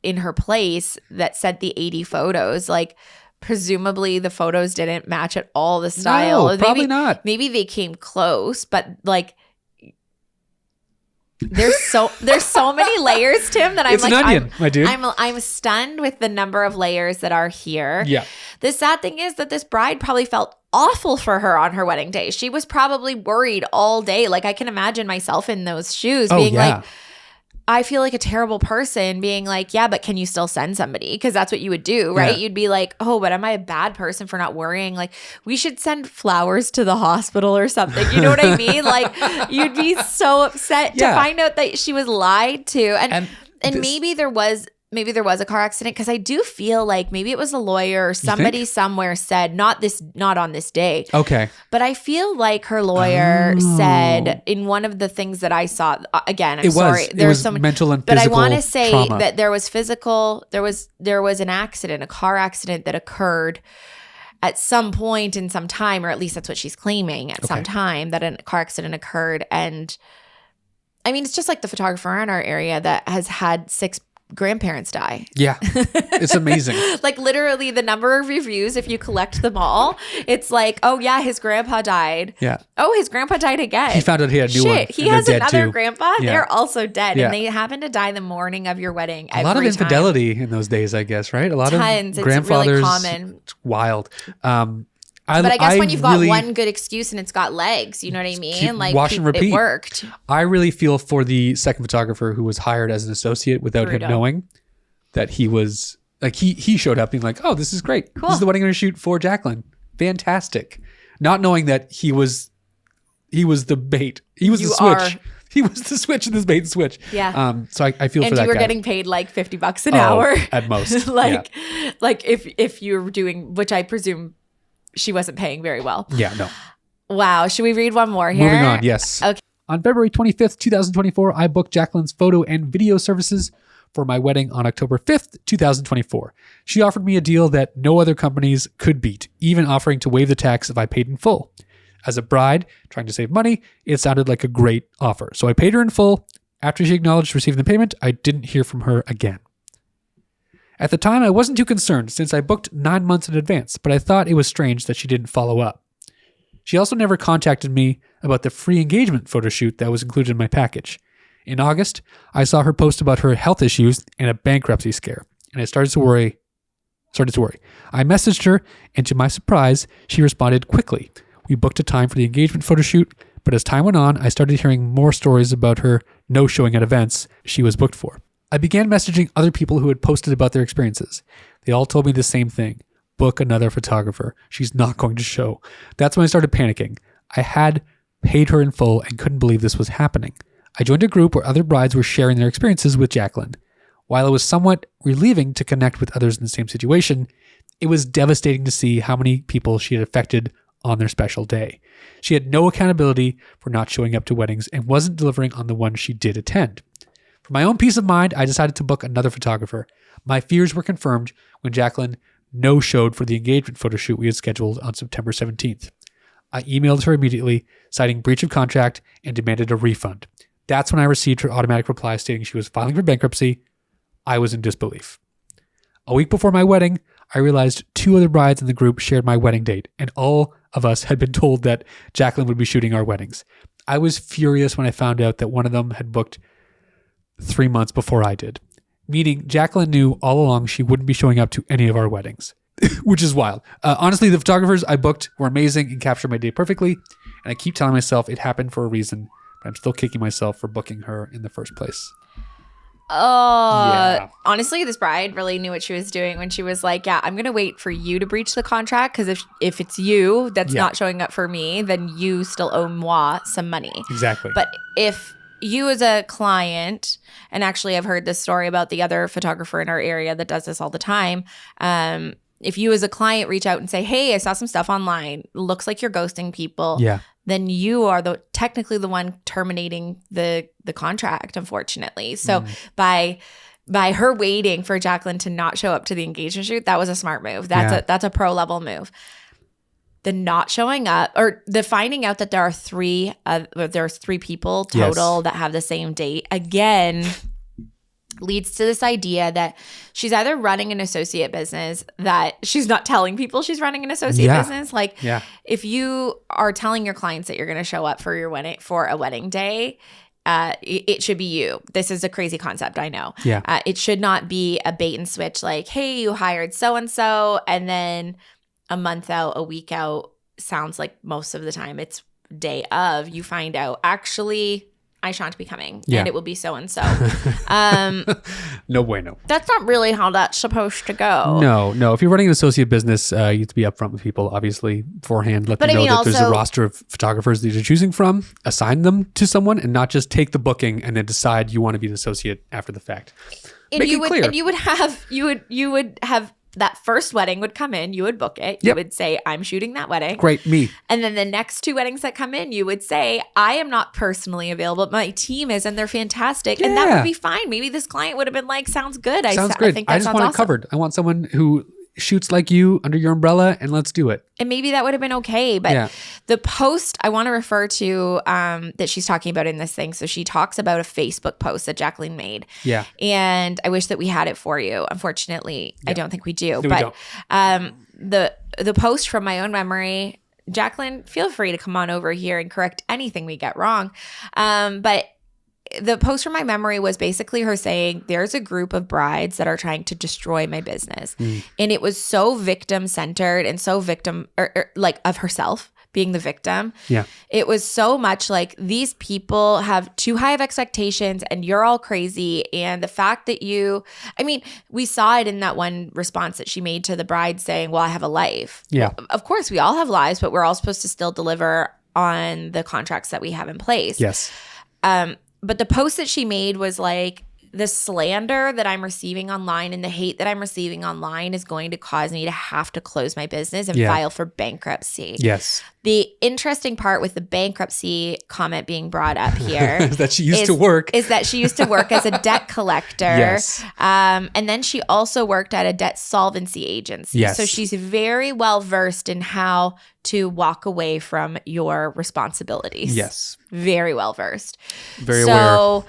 in her place that sent the 80 photos, like presumably the photos didn't match at all the style. No, probably not. Maybe they came close, but like there's so many layers, Tim, that I'm it's like, an onion, my dude. I'm stunned with the number of layers that are here. Yeah. The sad thing is that this bride probably felt awful for her on her wedding day. She was probably worried all day. Like I can imagine myself in those shoes being like, I feel like a terrible person being like, yeah, but can you still send somebody? Because that's what you would do, right? Yeah. You'd be like, oh, but am I a bad person for not worrying? Like, we should send flowers to the hospital or something. You know what I mean? Like, you'd be so upset to find out that she was lied to. And maybe there was a car accident, because I do feel like maybe it was a lawyer or somebody somewhere said not on this day. Okay. But I feel like her lawyer said in one of the things that I saw, again, I'm sorry. There was so many mental and physical But I want to say trauma. that there was physical, there was an accident, a car accident that occurred at some point in some time, or at least that's what she's claiming at some time, that a car accident occurred. And I mean, it's just like the photographer in our area that has had 6 grandparents die. Yeah. It's amazing. Like literally the number of reviews, if you collect them all, it's like, oh yeah, his grandpa died. Yeah. Oh, his grandpa died again. He found out he had a new one. He has another too. grandpa. Yeah. They're also dead. Yeah. And they happen to die the morning of your wedding. A lot of infidelity in those days, I guess, right? A lot of grandfathers. It's really common. It's wild. But I guess when you've got one good excuse and it's got legs, you know what I mean? Like wash and repeat. It worked. I really feel for the second photographer who was hired as an associate without him knowing that he was like, he showed up being like, oh, this is great. Cool. This is the wedding I'm going to shoot for Jacqueline. Fantastic. Not knowing that he was the bait. He was the switch. He was the switch in this bait and switch. Yeah. So I feel for that guy. And you were getting paid like $50 an hour. At most. like if you were doing, which I presume she wasn't paying very well. Yeah, no. Wow. Should we read one more here? Moving on, yes. Okay. On February 25th, 2024, I booked Jacqueline's photo and video services for my wedding on October 5th, 2024. She offered me a deal that no other companies could beat, even offering to waive the tax if I paid in full. As a bride trying to save money, it sounded like a great offer. So I paid her in full. After she acknowledged receiving the payment, I didn't hear from her again. At the time, I wasn't too concerned since I booked 9 months in advance, but I thought it was strange that she didn't follow up. She also never contacted me about the free engagement photo shoot that was included in my package. In August, I saw her post about her health issues and a bankruptcy scare, and I started to worry. I messaged her, and to my surprise, she responded quickly. We booked a time for the engagement photo shoot, but as time went on, I started hearing more stories about her no-showing at events she was booked for. I began messaging other people who had posted about their experiences. They all told me the same thing. Book another photographer. She's not going to show. That's when I started panicking. I had paid her in full and couldn't believe this was happening. I joined a group where other brides were sharing their experiences with Jacqueline. While it was somewhat relieving to connect with others in the same situation, it was devastating to see how many people she had affected on their special day. She had no accountability for not showing up to weddings and wasn't delivering on the ones she did attend. For my own peace of mind, I decided to book another photographer. My fears were confirmed when Jacqueline no-showed for the engagement photo shoot we had scheduled on September 17th. I emailed her immediately, citing breach of contract and demanded a refund. That's when I received her automatic reply stating she was filing for bankruptcy. I was in disbelief. A week before my wedding, I realized 2 other brides in the group shared my wedding date, and all of us had been told that Jacqueline would be shooting our weddings. I was furious when I found out that one of them had booked 3 months before I did, meaning Jacqueline knew all along she wouldn't be showing up to any of our weddings, which is wild. Honestly, the photographers I booked were amazing and captured my day perfectly, and I keep telling myself it happened for a reason, but I'm still kicking myself for booking her in the first place. Honestly, this bride really knew what she was doing when she was like, yeah, I'm going to wait for you to breach the contract, because if it's you that's not showing up for me, then you still owe moi some money. Exactly. But if you as a client, and actually I've heard this story about the other photographer in our area that does this all the time, if you as a client reach out and say, hey, I saw some stuff online, looks like you're ghosting people, then you are technically the one terminating the contract, unfortunately. So by her waiting for Jacqueline to not show up to the engagement shoot, that was a smart move. That's a pro level move. The not showing up, or the finding out that there's three people total that have the same date, again, leads to this idea that she's either running an associate business that she's not telling people she's running an associate business. Like, if you are telling your clients that you're going to show up for your wedding, for a wedding day, it should be you. This is a crazy concept, I know. It should not be a bait and switch, like, hey, you hired so-and-so, and then a month out, a week out, sounds like most of the time it's day of, you find out, actually, I shan't be coming, and it will be so-and-so. No bueno. That's not really how that's supposed to go. No. If you're running an associate business, you have to be upfront with people, obviously, beforehand. Let them know that there's a roster of photographers that you're choosing from, assign them to someone, and not just take the booking and then decide you want to be an associate after the fact. And you would have that first wedding would come in, you would book it. You would say, I'm shooting that wedding. Great, me. And then the next two weddings that come in, you would say, I am not personally available, but my team is, and they're fantastic. And that would be fine. Maybe this client would have been like, sounds good. Sounds good. I think that I just want it covered. I want someone who shoots like you under your umbrella, and let's do it. And maybe that would have been okay. But the post I want to refer to that she's talking about in this thing. So she talks about a Facebook post that Jacqueline made. Yeah. And I wish that we had it for you. Unfortunately, I don't think we do. No, but the post from my own memory, Jacqueline, feel free to come on over here and correct anything we get wrong. But the post from my memory was basically her saying, there's a group of brides that are trying to destroy my business. And it was so victim centered and so victim or like of herself being the victim. Yeah. It was so much like, these people have too high of expectations and you're all crazy. And the fact that we saw it in that one response that she made to the bride saying, well, I have a life. Yeah. Well, of course we all have lives, but we're all supposed to still deliver on the contracts that we have in place. Yes. But the post that she made was like, the slander that I'm receiving online and the hate that I'm receiving online is going to cause me to have to close my business and file for bankruptcy. Yes. The interesting part with the bankruptcy comment being brought up here is that she used to work as a debt collector. Yes. And then she also worked at a debt solvency agency. Yes. So she's very well versed in how to walk away from your responsibilities. Yes. Very well versed. Very aware.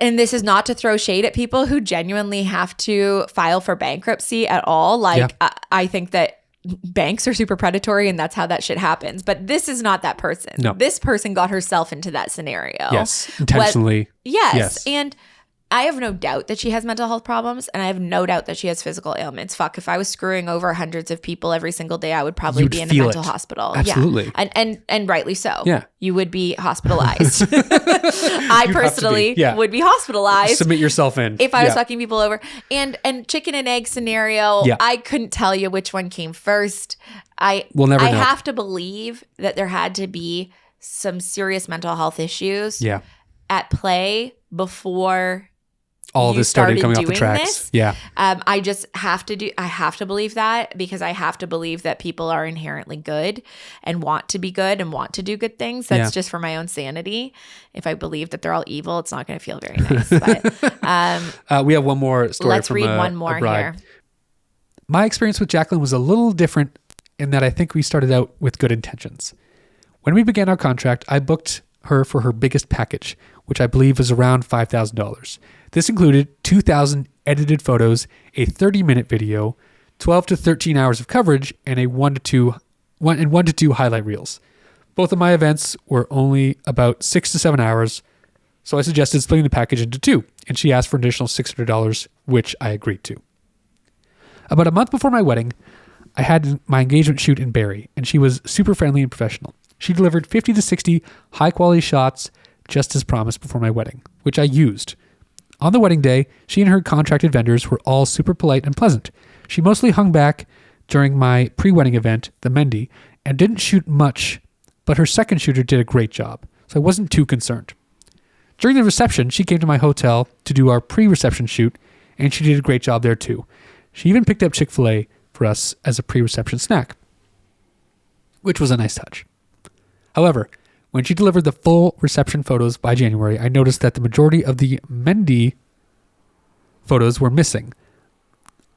And this is not to throw shade at people who genuinely have to file for bankruptcy at all. Like, I think that banks are super predatory and that's how that shit happens. But this is not that person. No. This person got herself into that scenario. Yes. Intentionally. Yes. And I have no doubt that she has mental health problems, and I have no doubt that she has physical ailments. Fuck, if I was screwing over hundreds of people every single day, I would probably be in a mental hospital. Absolutely. Yeah. And rightly so. Yeah. You would be hospitalized. I personally would be hospitalized. Submit yourself in. If I was fucking people over. And chicken and egg scenario, I couldn't tell you which one came first. We'll never know. I have to believe that there had to be some serious mental health issues at play before all of this started coming off the tracks. This. Yeah. I have to believe that, because I have to believe that people are inherently good and want to be good and want to do good things. That's just for my own sanity. If I believe that they're all evil, it's not going to feel very nice. But we have one more story. Let's read one more here. My experience with Jacqueline was a little different in that I think we started out with good intentions. When we began our contract, I booked her for her biggest package, which I believe was around $5,000. This included 2,000 edited photos, a 30-minute video, 12 to 13 hours of coverage, and one to two highlight reels. Both of my events were only about 6 to 7 hours, so I suggested splitting the package into two, and she asked for an additional $600, which I agreed to. About a month before my wedding, I had my engagement shoot in Barrie, and she was super friendly and professional. She delivered 50 to 60 high-quality shots just as promised before my wedding, which I used. On the wedding day, she and her contracted vendors were all super polite and pleasant. She mostly hung back during my pre-wedding event, the Mendy, and didn't shoot much, but her second shooter did a great job, so I wasn't too concerned. During the reception, she came to my hotel to do our pre-reception shoot, and she did a great job there too. She even picked up Chick-fil-A for us as a pre-reception snack, which was a nice touch. However, when she delivered the full reception photos by January, I noticed that the majority of the Mendy photos were missing.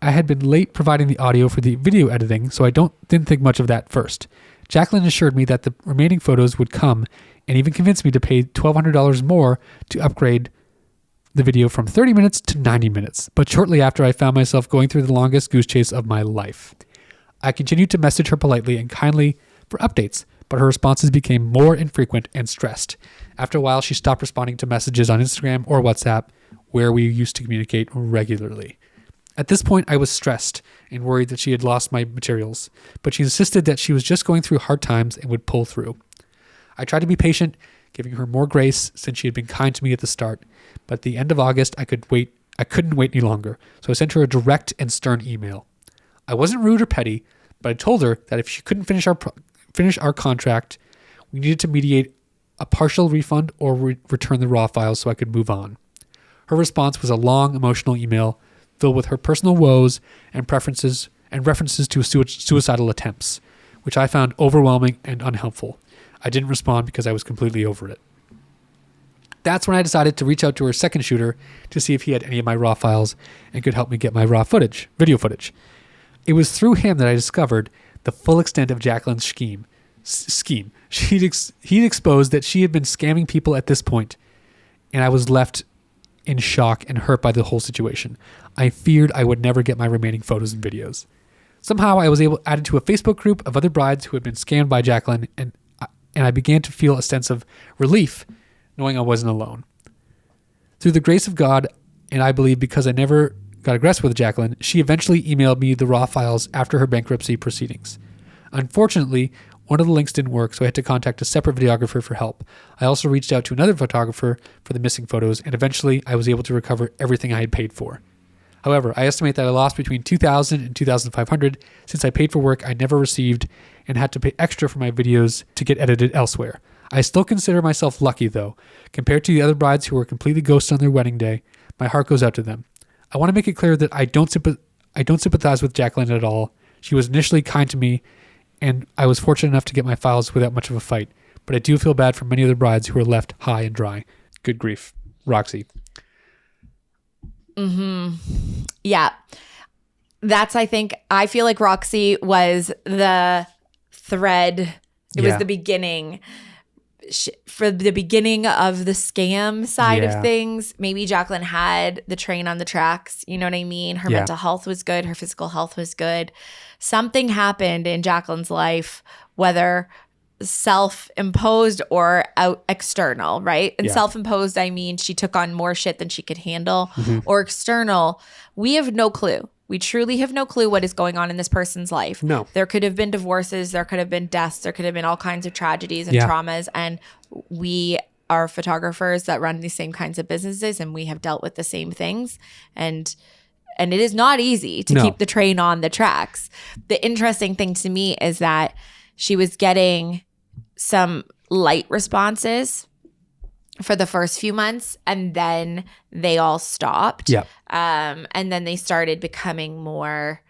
I had been late providing the audio for the video editing, so I didn't think much of that first. Jacqueline assured me that the remaining photos would come and even convinced me to pay $1,200 more to upgrade the video from 30 minutes to 90 minutes. But shortly after, I found myself going through the longest goose chase of my life. I continued to message her politely and kindly for updates, but her responses became more infrequent and stressed. After a while, she stopped responding to messages on Instagram or WhatsApp, where we used to communicate regularly. At this point, I was stressed and worried that she had lost my materials, but she insisted that she was just going through hard times and would pull through. I tried to be patient, giving her more grace since she had been kind to me at the start, but at the end of August, I couldn't wait any longer, so I sent her a direct and stern email. I wasn't rude or petty, but I told her that if she couldn't finish our contract, we needed to mediate a partial refund or return the raw files so I could move on. Her response was a long, emotional email filled with her personal woes and preferences and references to suicidal attempts, which I found overwhelming and unhelpful. I didn't respond because I was completely over it. That's when I decided to reach out to her second shooter to see if he had any of my raw files and could help me get my video footage. It was through him that I discovered the full extent of Jacqueline's scheme. He'd exposed that she had been scamming people at this point, and I was left in shock and hurt by the whole situation. I feared I would never get my remaining photos and videos. Somehow I was added to a Facebook group of other brides who had been scammed by Jacqueline, and I began to feel a sense of relief knowing I wasn't alone. Through the grace of God, and I believe because I never got aggressive with Jacqueline, she eventually emailed me the raw files after her bankruptcy proceedings. Unfortunately, one of the links didn't work, so I had to contact a separate videographer for help. I also reached out to another photographer for the missing photos, and eventually I was able to recover everything I had paid for. However, I estimate that I lost between $2,000 and $2,500 since I paid for work I never received and had to pay extra for my videos to get edited elsewhere. I still consider myself lucky, though. Compared to the other brides who were completely ghosted on their wedding day, my heart goes out to them. I want to make it clear that I don't sympathize with Jacqueline at all. She was initially kind to me, and I was fortunate enough to get my files without much of a fight. But I do feel bad for many other brides who were left high and dry. Good grief. Roxy. Yeah. I feel like Roxy was the thread. It was the beginning. For the beginning of the scam side of things. Maybe Jacqueline had the train on the tracks. You know what I mean? Her mental health was good. Her physical health was good. Something happened in Jacqueline's life, whether self-imposed or external, right? And self-imposed, I mean, she took on more shit than she could handle. Or external, we have no clue. We truly have no clue what is going on in this person's life. No. There could have been divorces. There could have been deaths. There could have been all kinds of tragedies and traumas. And we are photographers that run these same kinds of businesses, and we have dealt with the same things. And it is not easy to keep the train on the tracks. The interesting thing to me is that she was getting some light responses for the first few months, and then they all stopped. And then they started becoming more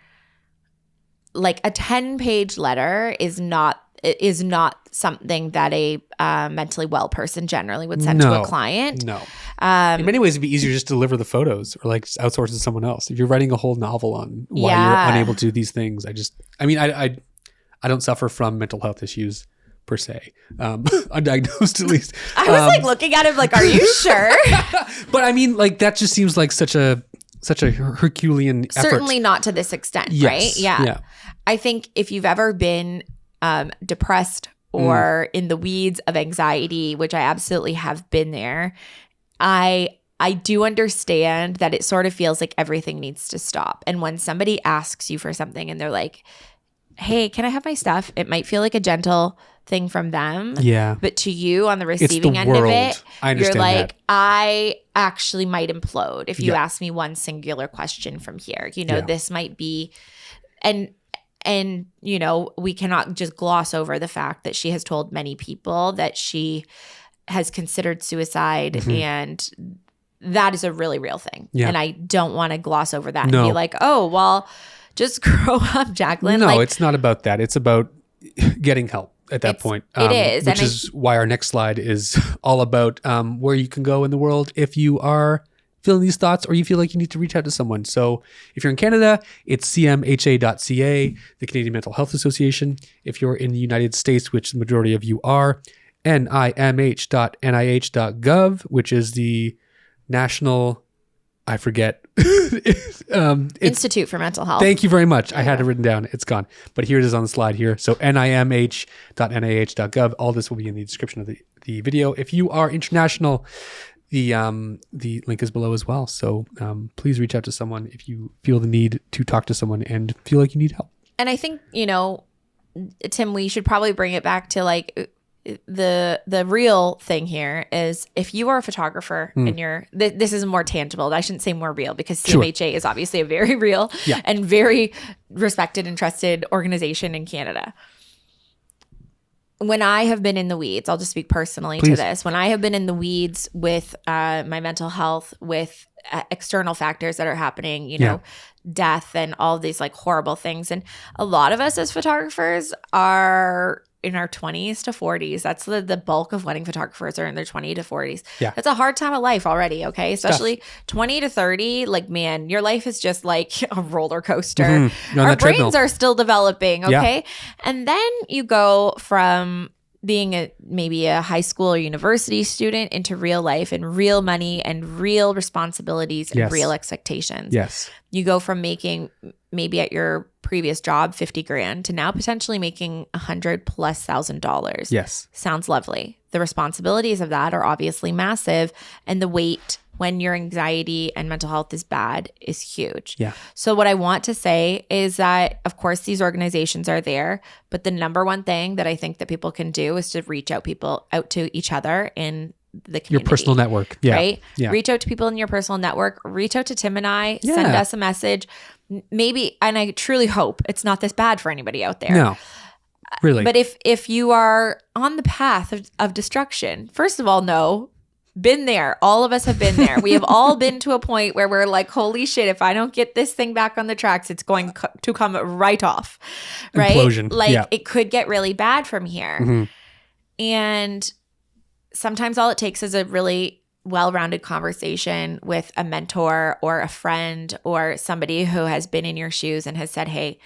like a 10-page letter is not something that a mentally well person generally would send to a client. No. In many ways, it'd be easier just to deliver the photos or like just outsource to someone else. If you're writing a whole novel on why you're unable to do these things, I don't suffer from mental health issues per se, undiagnosed at least. I was like looking at him like, are you sure? But I mean, like that just seems like such a Herculean effort. Certainly not to this extent, right? Yeah. I think if you've ever been depressed or in the weeds of anxiety, which I absolutely have been there, I do understand that it sort of feels like everything needs to stop. And when somebody asks you for something and they're like, hey, can I have my stuff? It might feel like a gentle thing from them. Yeah. But to you on the receiving end of it, I understand you're like, that. I actually might implode if you Yeah. ask me one singular question from here. Yeah. This might be, and we cannot just gloss over the fact that she has told many people that she has considered suicide, and that is a really real thing. Yeah. And I don't want to gloss over that No. and be like, oh, well, just grow up, Jacqueline. No, it's not about that. It's about getting help at that point. It is. Which is why our next slide is all about where you can go in the world if you are feeling these thoughts or you feel like you need to reach out to someone. So if you're in Canada, it's cmha.ca, the Canadian Mental Health Association. If you're in the United States, which the majority of you are, nimh.nih.gov, which is the national, I forget. Institute for Mental Health. Thank you very much. I had it written down. It's gone. But here it is on the slide here. So nimh.nih.gov. All this will be in the description of the video. If you are international, the link is below as well. So please reach out to someone if you feel the need to talk to someone and feel like you need help. And I think, Tim, we should probably bring it back to like the real thing here is if you are a photographer and this is more tangible. I shouldn't say more real because CMHA is obviously a very real and very respected and trusted organization in Canada. When I have been in the weeds, I'll just speak personally to this. When I have been in the weeds with my mental health, with external factors that are happening, death and all these like horrible things. And a lot of us as photographers are in our 20s to 40s. That's the bulk of wedding photographers are in their 20 to 40s. Yeah. That's a hard time of life already, okay? Especially 20 to 30, like, man, your life is just like a roller coaster. Mm-hmm. Our brains are still developing, okay? Yeah. And then you go from being maybe a high school or university student into real life and real money and real responsibilities and real expectations. Yes. You go from making maybe at your previous job $50,000 to now potentially making $100,000+. Yes. Sounds lovely. The responsibilities of that are obviously massive, and the weight when your anxiety and mental health is bad is huge. Yeah. So what I want to say is that, of course, these organizations are there, but the number one thing that I think that people can do is to reach out to each other in the community. Your personal network. Yeah. Right? Yeah. Reach out to people in your personal network. Reach out to Tim and I. Send us a message. Maybe, and I truly hope it's not this bad for anybody out there. No. Really. But if you are on the path of destruction, first of all, no. Been there. All of us have been there. We have all been to a point where we're like, holy shit, if I don't get this thing back on the tracks, it's going to come right off. Right? Implosion. Like it could get really bad from here. Mm-hmm. And sometimes all it takes is a really well-rounded conversation with a mentor or a friend or somebody who has been in your shoes and has said, hey,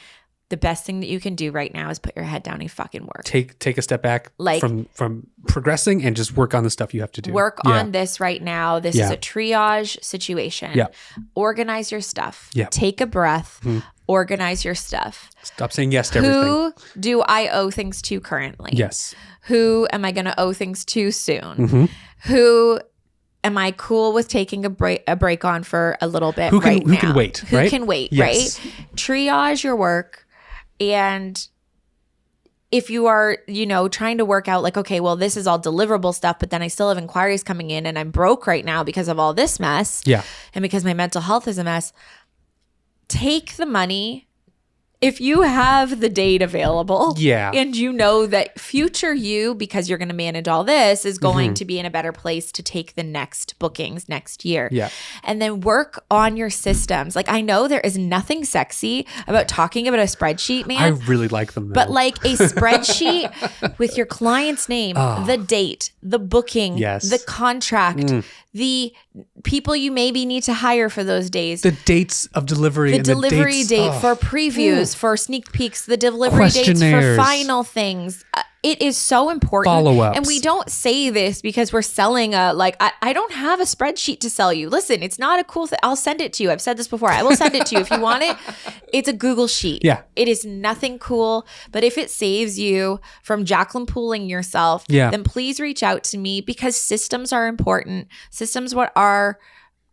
the best thing that you can do right now is put your head down and fucking work. Take a step back from progressing and just work on the stuff you have to do. Work on this right now. This is a triage situation. Yeah. Organize your stuff. Yeah. Take a breath. Organize your stuff. Stop saying yes to everything. Who do I owe things to currently? Yes. Who am I going to owe things to soon? Mm-hmm. Who am I cool with taking a break on for a little bit who can wait, Who right? can wait, yes. right? Triage your work. And if you are, trying to work out like, okay, well, this is all deliverable stuff, but then I still have inquiries coming in and I'm broke right now because of all this mess. Yeah. And because my mental health is a mess, take the money. If you have the date available and you know that future you, because you're going to manage all this, is going to be in a better place to take the next bookings next year. Yeah. And then work on your systems. Like, I know there is nothing sexy about talking about a spreadsheet, man. I really like them though. But like a spreadsheet with your client's name, the date, the booking, the contract, the people you maybe need to hire for those days. The dates of delivery. The delivery date for previews, for sneak peeks, the delivery dates for final things. It is so important. Follow-ups. And we don't say this because we're selling I don't have a spreadsheet to sell you. Listen, it's not a cool thing. I'll send it to you. I've said this before. I will send it to you if you want it. It's a Google Sheet. Yeah. It is nothing cool. But if it saves you from Jacqueline Pooling yourself, then please reach out to me because systems are important. Systems are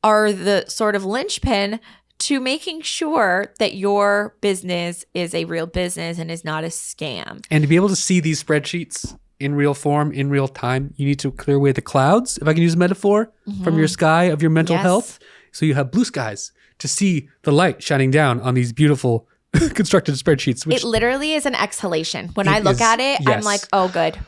the sort of linchpin to making sure that your business is a real business and is not a scam. And to be able to see these spreadsheets in real form, in real time, you need to clear away the clouds, if I can use a metaphor, from your sky of your mental health. So you have blue skies to see the light shining down on these beautiful constructed spreadsheets. Which it literally is an exhalation. When I look at it, I'm like, oh, good.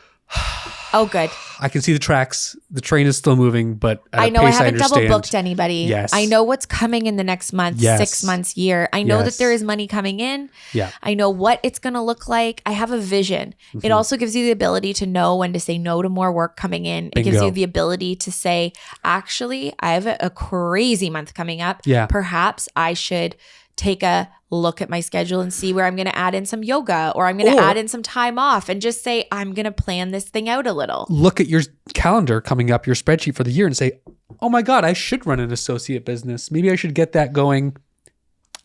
Oh, good. I can see the tracks. The train is still moving, but at I know I haven't understand. double booked anybody. Yes. I know what's coming in the next month, 6 months, year. I know that there is money coming in. Yeah. I know what it's going to look like. I have a vision. It also gives you the ability to know when to say no to more work coming in. It gives you the ability to say, actually, I have a crazy month coming up. Yeah. Perhaps I should take a look at my schedule and see where I'm going to add in some yoga, or I'm going to add in some time off, and just say, I'm going to plan this thing out a little. Look at your calendar coming up, your spreadsheet for the year, and say, oh my God, I should run an associate business. Maybe I should get that going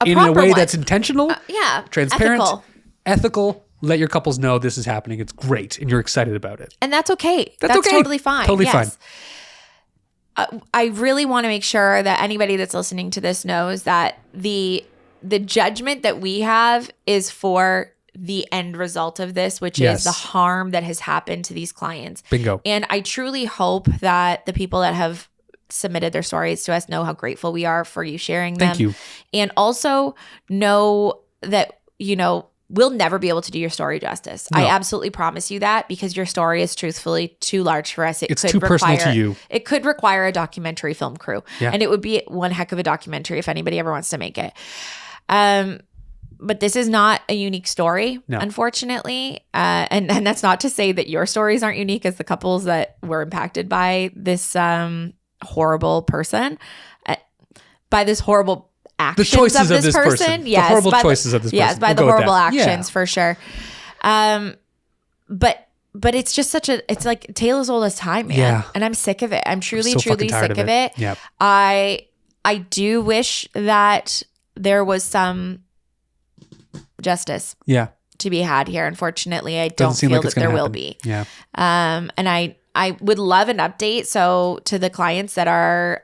in a way that's intentional, transparent, ethical. Let your couples know this is happening. It's great. And you're excited about it. And that's okay. That's okay. totally fine. Totally fine. I really want to make sure that anybody that's listening to this knows that the judgment that we have is for the end result of this, which is the harm that has happened to these clients. Bingo. And I truly hope that the people that have submitted their stories to us know how grateful we are for you sharing them. Thank you. And also know that, we'll never be able to do your story justice. No. I absolutely promise you that, because your story is truthfully too large for us. It's too personal to you. It could require a documentary film crew. Yeah. And it would be one heck of a documentary if anybody ever wants to make it. But this is not a unique story, unfortunately. And that's not to say that your stories aren't unique as the couples that were impacted by this horrible person, by this horrible actions the choices of this person. Yes, the horrible choices of this person. Yes, by the horrible actions, for sure. But it's just it's like tale as old as time, man. Yeah. And I'm sick of it. I'm truly sick of it. Yep. I do wish that there was some justice to be had here. Unfortunately, I don't feel that there will be. Yeah. And I would love an update. So to the clients that are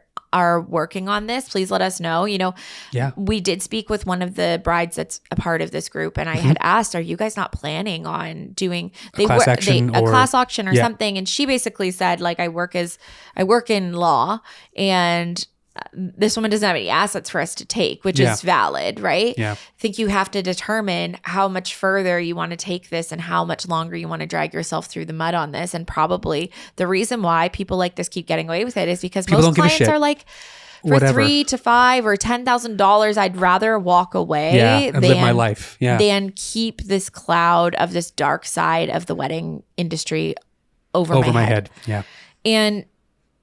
working on this, please let us know. We did speak with one of the brides that's a part of this group, and I had asked, are you guys not planning on doing a class auction or something? And she basically said, like, I work in law, and this woman doesn't have any assets for us to take, which is valid, right? Yeah. I think you have to determine how much further you want to take this and how much longer you want to drag yourself through the mud on this. And probably the reason why people like this keep getting away with it is because most clients are like, for $3,000 to $5,000 or $10,000, I'd rather walk away and live my life than keep this cloud of this dark side of the wedding industry over my head. Yeah. And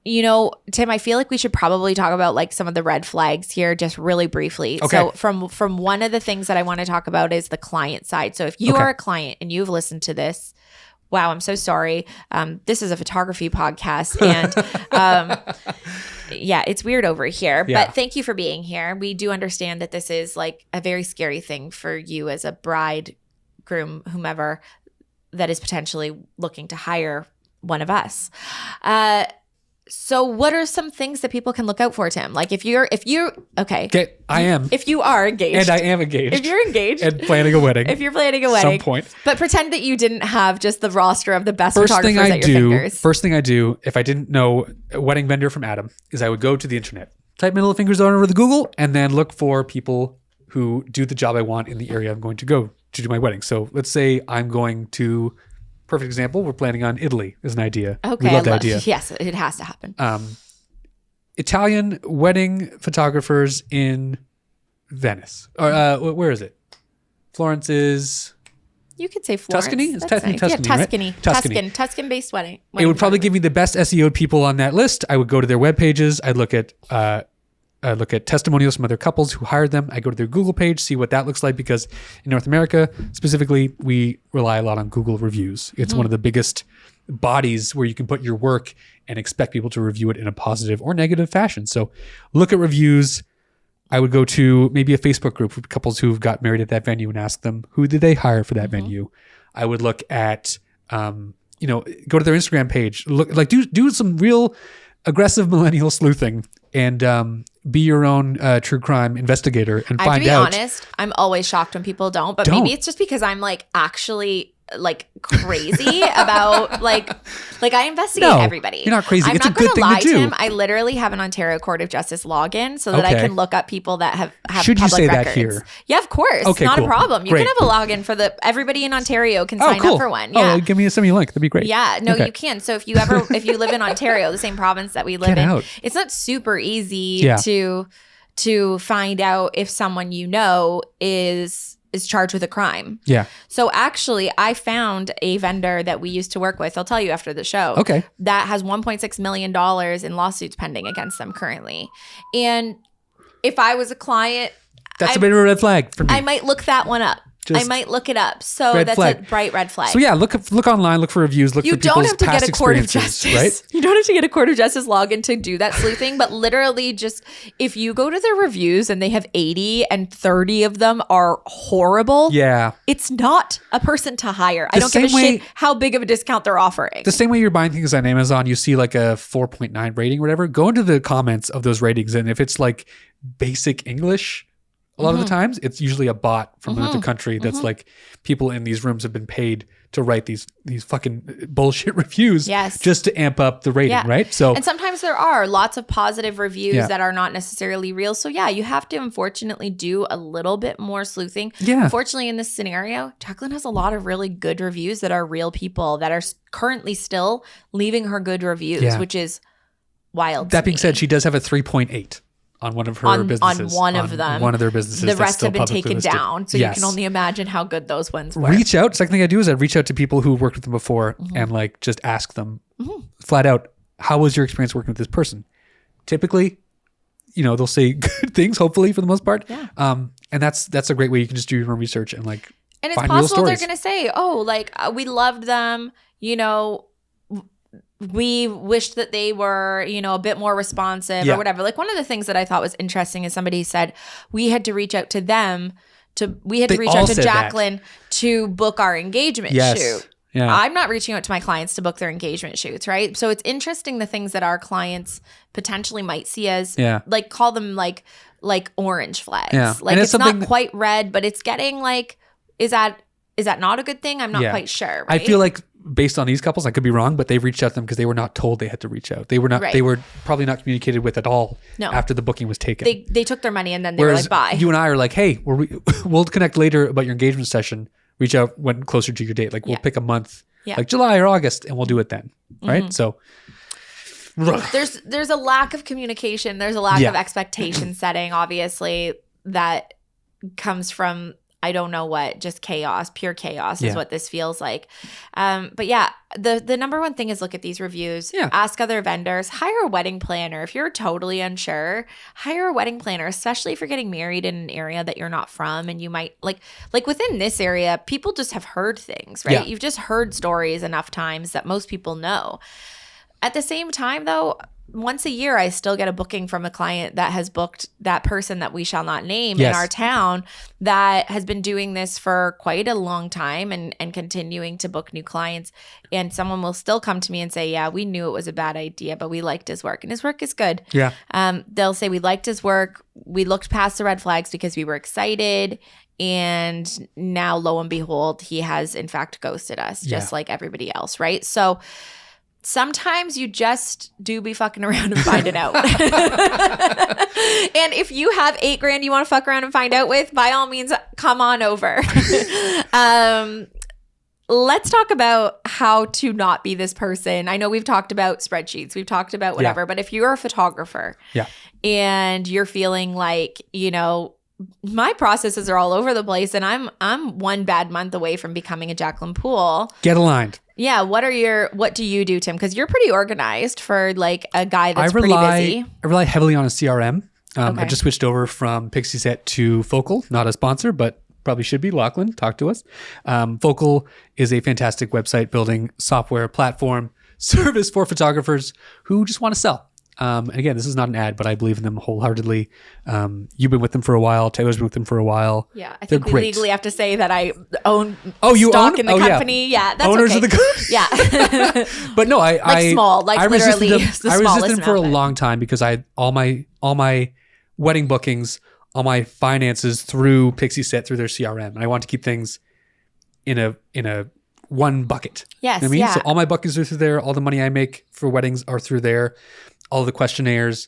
Tim, I feel like we should probably talk about like some of the red flags here just really briefly. Okay. So from one of the things that I want to talk about is the client side. So if you are a client and you've listened to this, wow, I'm so sorry. This is a photography podcast, and it's weird over here. Yeah. But thank you for being here. We do understand that this is like a very scary thing for you as a bride, groom, whomever that is potentially looking to hire one of us. So what are some things that people can look out for, Tim? Like if you okay, I am. If you are engaged. And I am engaged. If you're engaged. And planning a wedding. If you're planning a wedding. Some point. But pretend that you didn't have just the roster of the best photographers at your fingers. First thing I do, if I didn't know a wedding vendor from Adam, is I would go to the internet, type my little fingers over the Google, and then look for people who do the job I want in the area I'm going to go to do my wedding. So let's say I'm going to... Perfect example. We're planning on Italy as an idea. Okay, we love the idea. Yes, it has to happen. Italian wedding photographers in Venice. Or where is it? Florence is. You could say Florence. Tuscany. It's Tuscany, right? Tuscany. Tuscan-based wedding. It would probably give me the best SEO people on that list. I would go to their web pages. I'd look at testimonials from other couples who hired them. I go to their Google page, see what that looks like, because in North America, specifically, we rely a lot on Google reviews. It's one of the biggest bodies where you can put your work and expect people to review it in a positive or negative fashion. So look at reviews. I would go to maybe a Facebook group with couples who've got married at that venue and ask them, who did they hire for that venue? I would look at, go to their Instagram page, do some real aggressive millennial sleuthing and be your own true crime investigator and I find have out. to be honest, I'm always shocked when people don't, but maybe it's just because I'm like actually like crazy about like I investigate everybody. You're not crazy. I'm It's not a good thing lie to do. Tim. I literally have an Ontario Court of Justice login so that I can look up people that have Should you public say records. that here? Yeah, of course. Okay, not cool. a problem. You Great. can have a login for everybody in Ontario can sign cool. up for one. Yeah. Oh, give me send me a link. That'd be great. Yeah, no, Okay. you can. So if you live in Ontario, the same province that we live in, out. it's not super easy to find out if someone you know is charged with a crime. Yeah. So actually, I found a vendor that we used to work with. I'll tell you after the show. Okay. That has $1.6 million in lawsuits pending against them currently. And if I was a client, That's a bit of a red flag for me. I might look that one up. I might look it up. So red that's flag. a bright red flag. So yeah, look online, look for reviews, look You for people's don't have to past get a court of experiences, justice. right? You don't have to get a court of justice login to do that sleuthing, but literally just if you go to their reviews and they have 80 and 30 of them are horrible, Yeah. it's not a person to hire. I don't give a shit how big of a discount they're offering. The same way you're buying things on Amazon, you see like a 4.9 rating or whatever, go into the comments of those ratings. And if it's like basic English, a lot of the times it's usually a bot from another country that's like people in these rooms have been paid to write these fucking bullshit reviews just to amp up the rating, right? So and sometimes there are lots of positive reviews that are not necessarily real. So yeah, you have to unfortunately do a little bit more sleuthing. Yeah. Unfortunately, in this scenario, Jacqueline has a lot of really good reviews that are real people that are currently still leaving her good reviews, which is wild. That being said, she does have a 3.8. On one of her businesses. On one of them. One of their businesses. The rest have been publicly taken listed. down. So you can only imagine how good those ones were. Reach out. Second thing I do is I reach out to people who worked with them before and like just ask them flat out, how was your experience working with this person? Typically, they'll say good things, hopefully for the most part. Yeah. And that's a great way you can just do your own research and like and it's find real possible they're stories. going to say, oh, like we loved them, we wished that they were, a bit more responsive or whatever. Like one of the things that I thought was interesting is somebody said we had to reach out to them we had to reach out to Jacqueline to book our engagement shoot. Yeah. I'm not reaching out to my clients to book their engagement shoots, right? So it's interesting the things that our clients potentially might see as like call them like orange flags. Yeah. Like it's not quite red, but it's getting like is that not a good thing? I'm not quite sure. Right? I feel like based on these couples, I could be wrong, but they reached out to them because they were not told they had to reach out. They were not. They were probably not communicated with at all after the booking was taken. They took their money and then they were like, bye. You and I are like, hey, we'll connect later about your engagement session. Reach out when closer to your date. Like we'll pick a month, like July or August, and we'll do it then. Right? So there's a lack of communication. There's a lack of expectation setting, obviously, that comes from I don't know what, just chaos, pure chaos is what this feels like. But yeah, the number one thing is look at these reviews, ask other vendors, hire a wedding planner. If you're totally unsure, hire a wedding planner, especially if you're getting married in an area that you're not from. And you might like within this area, people just have heard things, right? You've just heard stories enough times that most people know. At the same time though, once a year, I still get a booking from a client that has booked that person that we shall not name in our town that has been doing this for quite a long time and continuing to book new clients. And someone will still come to me and say, yeah, we knew it was a bad idea, but we liked his work. And his work is good. Yeah. They'll say, we liked his work. We looked past the red flags because we were excited. And now, lo and behold, he has, in fact, ghosted us just like everybody else, right? So sometimes you just do be fucking around and find it out. And if you have $8,000 you want to fuck around and find out with, by all means, come on over. Let's talk about how to not be this person. I know we've talked about spreadsheets. We've talked about whatever. But if you're a photographer and you're feeling like, my processes are all over the place and I'm one bad month away from becoming a Jacqueline Poole. Get aligned. Yeah. What do you do, Tim? Because you're pretty organized for like a guy that's pretty busy. I rely heavily on a CRM. I just switched over from Pixie Set to Focal, not a sponsor, but probably should be. Lachlan, talk to us. Focal is a fantastic website building software platform service for photographers who just want to sell. Again, this is not an ad, but I believe in them wholeheartedly. You've been with them for a while. Taylor's been with them for a while. Yeah, I think we legally have to say that I own you stock own? in the company. Yeah, that's owners okay. of the company. Yeah, but no, I small, like I literally resisted them, the I resisted smallest them for a amount. long time because I had all my wedding bookings, all my finances through Pixie Set through their CRM, and I want to keep things in a one bucket. Yes, you know what I mean? yeah. So all my bookings are through there. All the money I make for weddings are through there. All the questionnaires,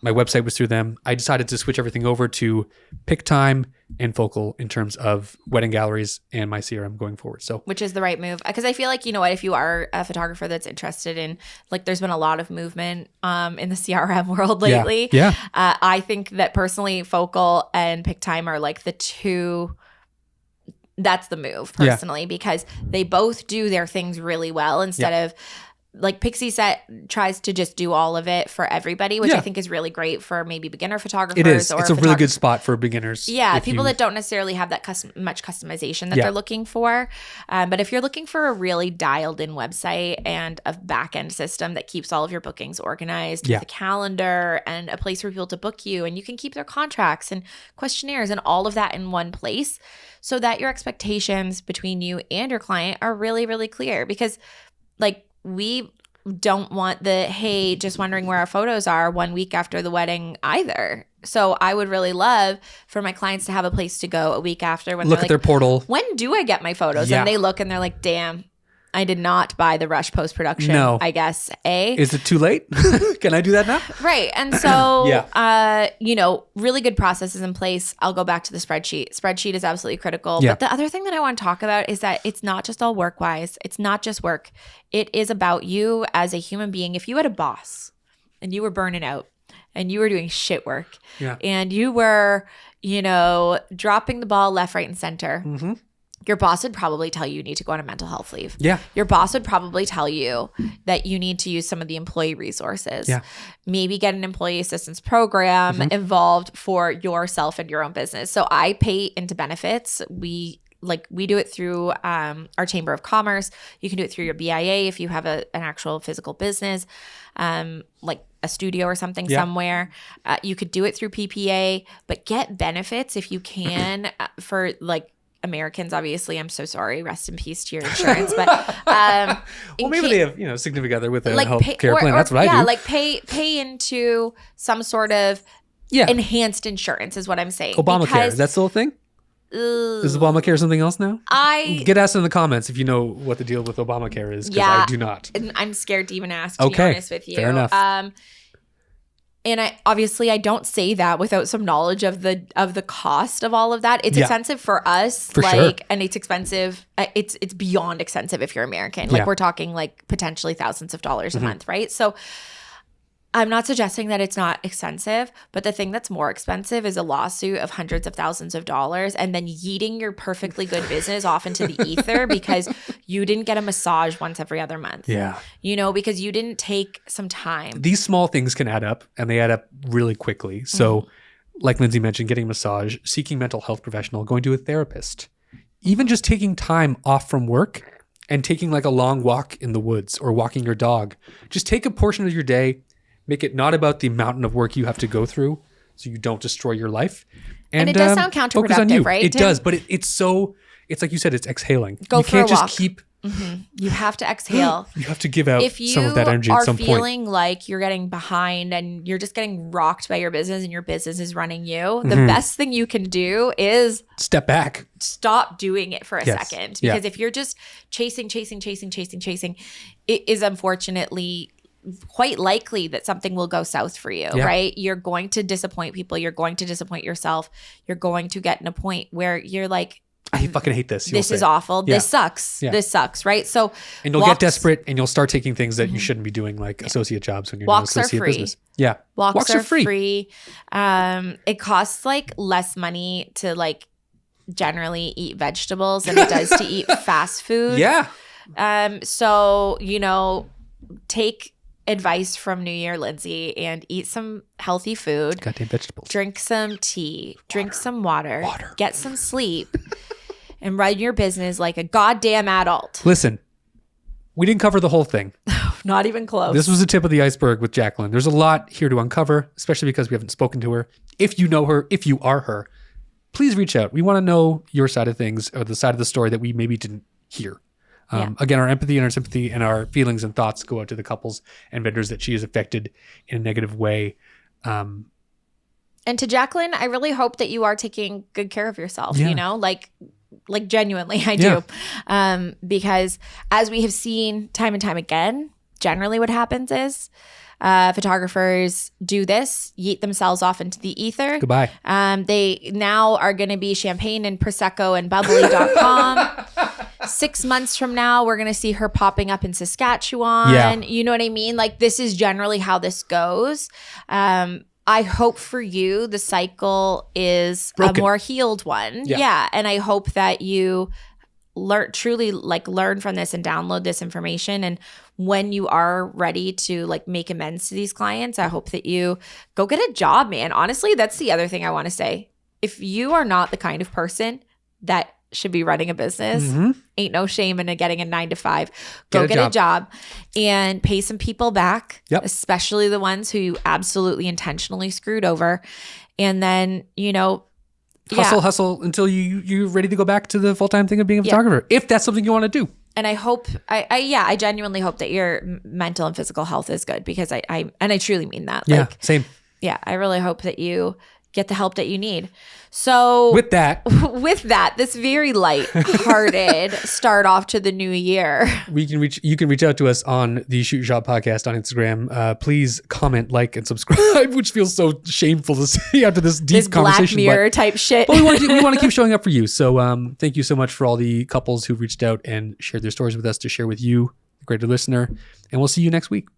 my website was through them. I decided to switch everything over to PickTime and Focal in terms of wedding galleries and my CRM going forward. So, which is the right move, because I feel like, you know what, if you are a photographer that's interested in, like, there's been a lot of movement in the CRM world lately. Yeah. I think that personally, Focal and PickTime are like the two. That's the move personally, because they both do their things really well instead of like Pixie Set tries to just do all of it for everybody, which I think is really great for maybe beginner photographers. It is. It's a really good spot for beginners. Yeah, people that don't necessarily have that much customization that they're looking for. But if you're looking for a really dialed in website and a back end system that keeps all of your bookings organized with a calendar and a place for people to book you, and you can keep their contracts and questionnaires and all of that in one place so that your expectations between you and your client are really, really clear. Because like, we don't want the, hey, just wondering where our photos are 1 week after the wedding either. So I would really love for my clients to have a place to go a week after when look they're at their portal. When do I get my photos? Yeah. And they look and they're like, damn, I did not buy the rush post-production, I guess. Is it too late? Can I do that now? Right. And so, you know, really good processes in place. I'll go back to the spreadsheet. Spreadsheet is absolutely critical. Yeah. But the other thing that I want to talk about is that it's not just all work-wise. It's not just work. It is about you as a human being. If you had a boss and you were burning out and you were doing shit work and you were, you know, dropping the ball left, right, and center, your boss would probably tell you need to go on a mental health leave. Yeah. Your boss would probably tell you that you need to use some of the employee resources. Yeah. Maybe get an employee assistance program involved for yourself and your own business. So I pay into benefits. We do it through our Chamber of Commerce. You can do it through your BIA if you have an actual physical business, like a studio or something somewhere. You could do it through PPA, but get benefits if you can for like Americans. Obviously, I'm so sorry. Rest in peace to your insurance. But well, maybe they have, you know, significant other with a healthcare plan. That's what I do. Yeah, like pay into some sort of enhanced insurance is what I'm saying. Obamacare, that's the whole thing. Is Obamacare something else now? Get asked in the comments if you know what the deal with Obamacare is, because I do not. And I'm scared to even ask, to be honest with you. Fair enough. And I don't say that without some knowledge of the cost of all of that. It's expensive for us, and it's expensive. It's beyond expensive if you're American. Like we're talking like potentially thousands of dollars a month, right? So I'm not suggesting that it's not expensive, but the thing that's more expensive is a lawsuit of hundreds of thousands of dollars and then yeeting your perfectly good business off into the ether because you didn't get a massage once every other month. Yeah. You know, because you didn't take some time. These small things can add up, and they add up really quickly. So like Lindsay mentioned, getting a massage, seeking mental health professional, going to a therapist, even just taking time off from work and taking like a long walk in the woods or walking your dog. Just take a portion of your day. Make it not about the mountain of work you have to go through so you don't destroy your life. And it does sound counterproductive, right? It does, but it's like you said, it's exhaling. Go you for can't a walk. Just keep. You have to exhale. You have to give out some of that energy at some point. If you are feeling like you're getting behind and you're just getting rocked by your business and your business is running you, the best thing you can do is step back. Stop doing it for a second. Because if you're just chasing, it is unfortunately quite likely that something will go south for you, right? You're going to disappoint people. You're going to disappoint yourself. You're going to get in a point where you're like, I fucking hate this. This is awful. This sucks. This sucks, right? So, and you'll get desperate and you'll start taking things that you shouldn't be doing, like associate jobs when you're in associate business. Yeah. Walks are free. It costs like less money to like generally eat vegetables than it does to eat fast food. Yeah. So, you know, take advice from New Year Lindsay and eat some healthy food. Goddamn vegetables. Drink some tea. Drink some water. Get some sleep. And run your business like a goddamn adult. Listen, we didn't cover the whole thing. Not even close. This was the tip of the iceberg with Jacqueline. There's a lot here to uncover, especially because we haven't spoken to her. If you know her, if you are her, please reach out. We want to know your side of things, or the side of the story that we maybe didn't hear. Again, our empathy and our sympathy and our feelings and thoughts go out to the couples and vendors that she has affected in a negative way. And to Jacqueline, I really hope that you are taking good care of yourself, Yeah. you know, like genuinely, I do. Because as we have seen time and time again, generally what happens is photographers do this, yeet themselves off into the ether. Goodbye. They now are going to be champagne and Prosecco and bubbly.com. 6 months from now, we're going to see her popping up in Saskatchewan. Yeah. You know what I mean? Like, this is generally how this goes. I hope for you the cycle is Broken. a more healed one. Yeah. And I hope that you truly learn from this and download this information. And when you are ready to make amends to these clients, I hope that you go get a job, man. Honestly, that's the other thing I want to say. If you are not the kind of person that should be running a business, ain't no shame in getting a 9 to 5. Go get a job and pay some people back, especially the ones who you absolutely intentionally screwed over. And then, hustle until you're ready to go back to the full-time thing of being a photographer, if that's something you want to do. And I hope, I genuinely hope that your mental and physical health is good, because I truly mean that. Yeah, same. Yeah, I really hope that you get the help that you need. So with that, this very light-hearted start off to the new year. You can reach out to us on the Shoot Your Shot podcast on Instagram. Please comment, like, and subscribe, which feels so shameful to say after this deep conversation. Black Mirror type shit. But we want to keep showing up for you. So thank you so much for all the couples who reached out and shared their stories with us to share with you, the greater listener. And we'll see you next week.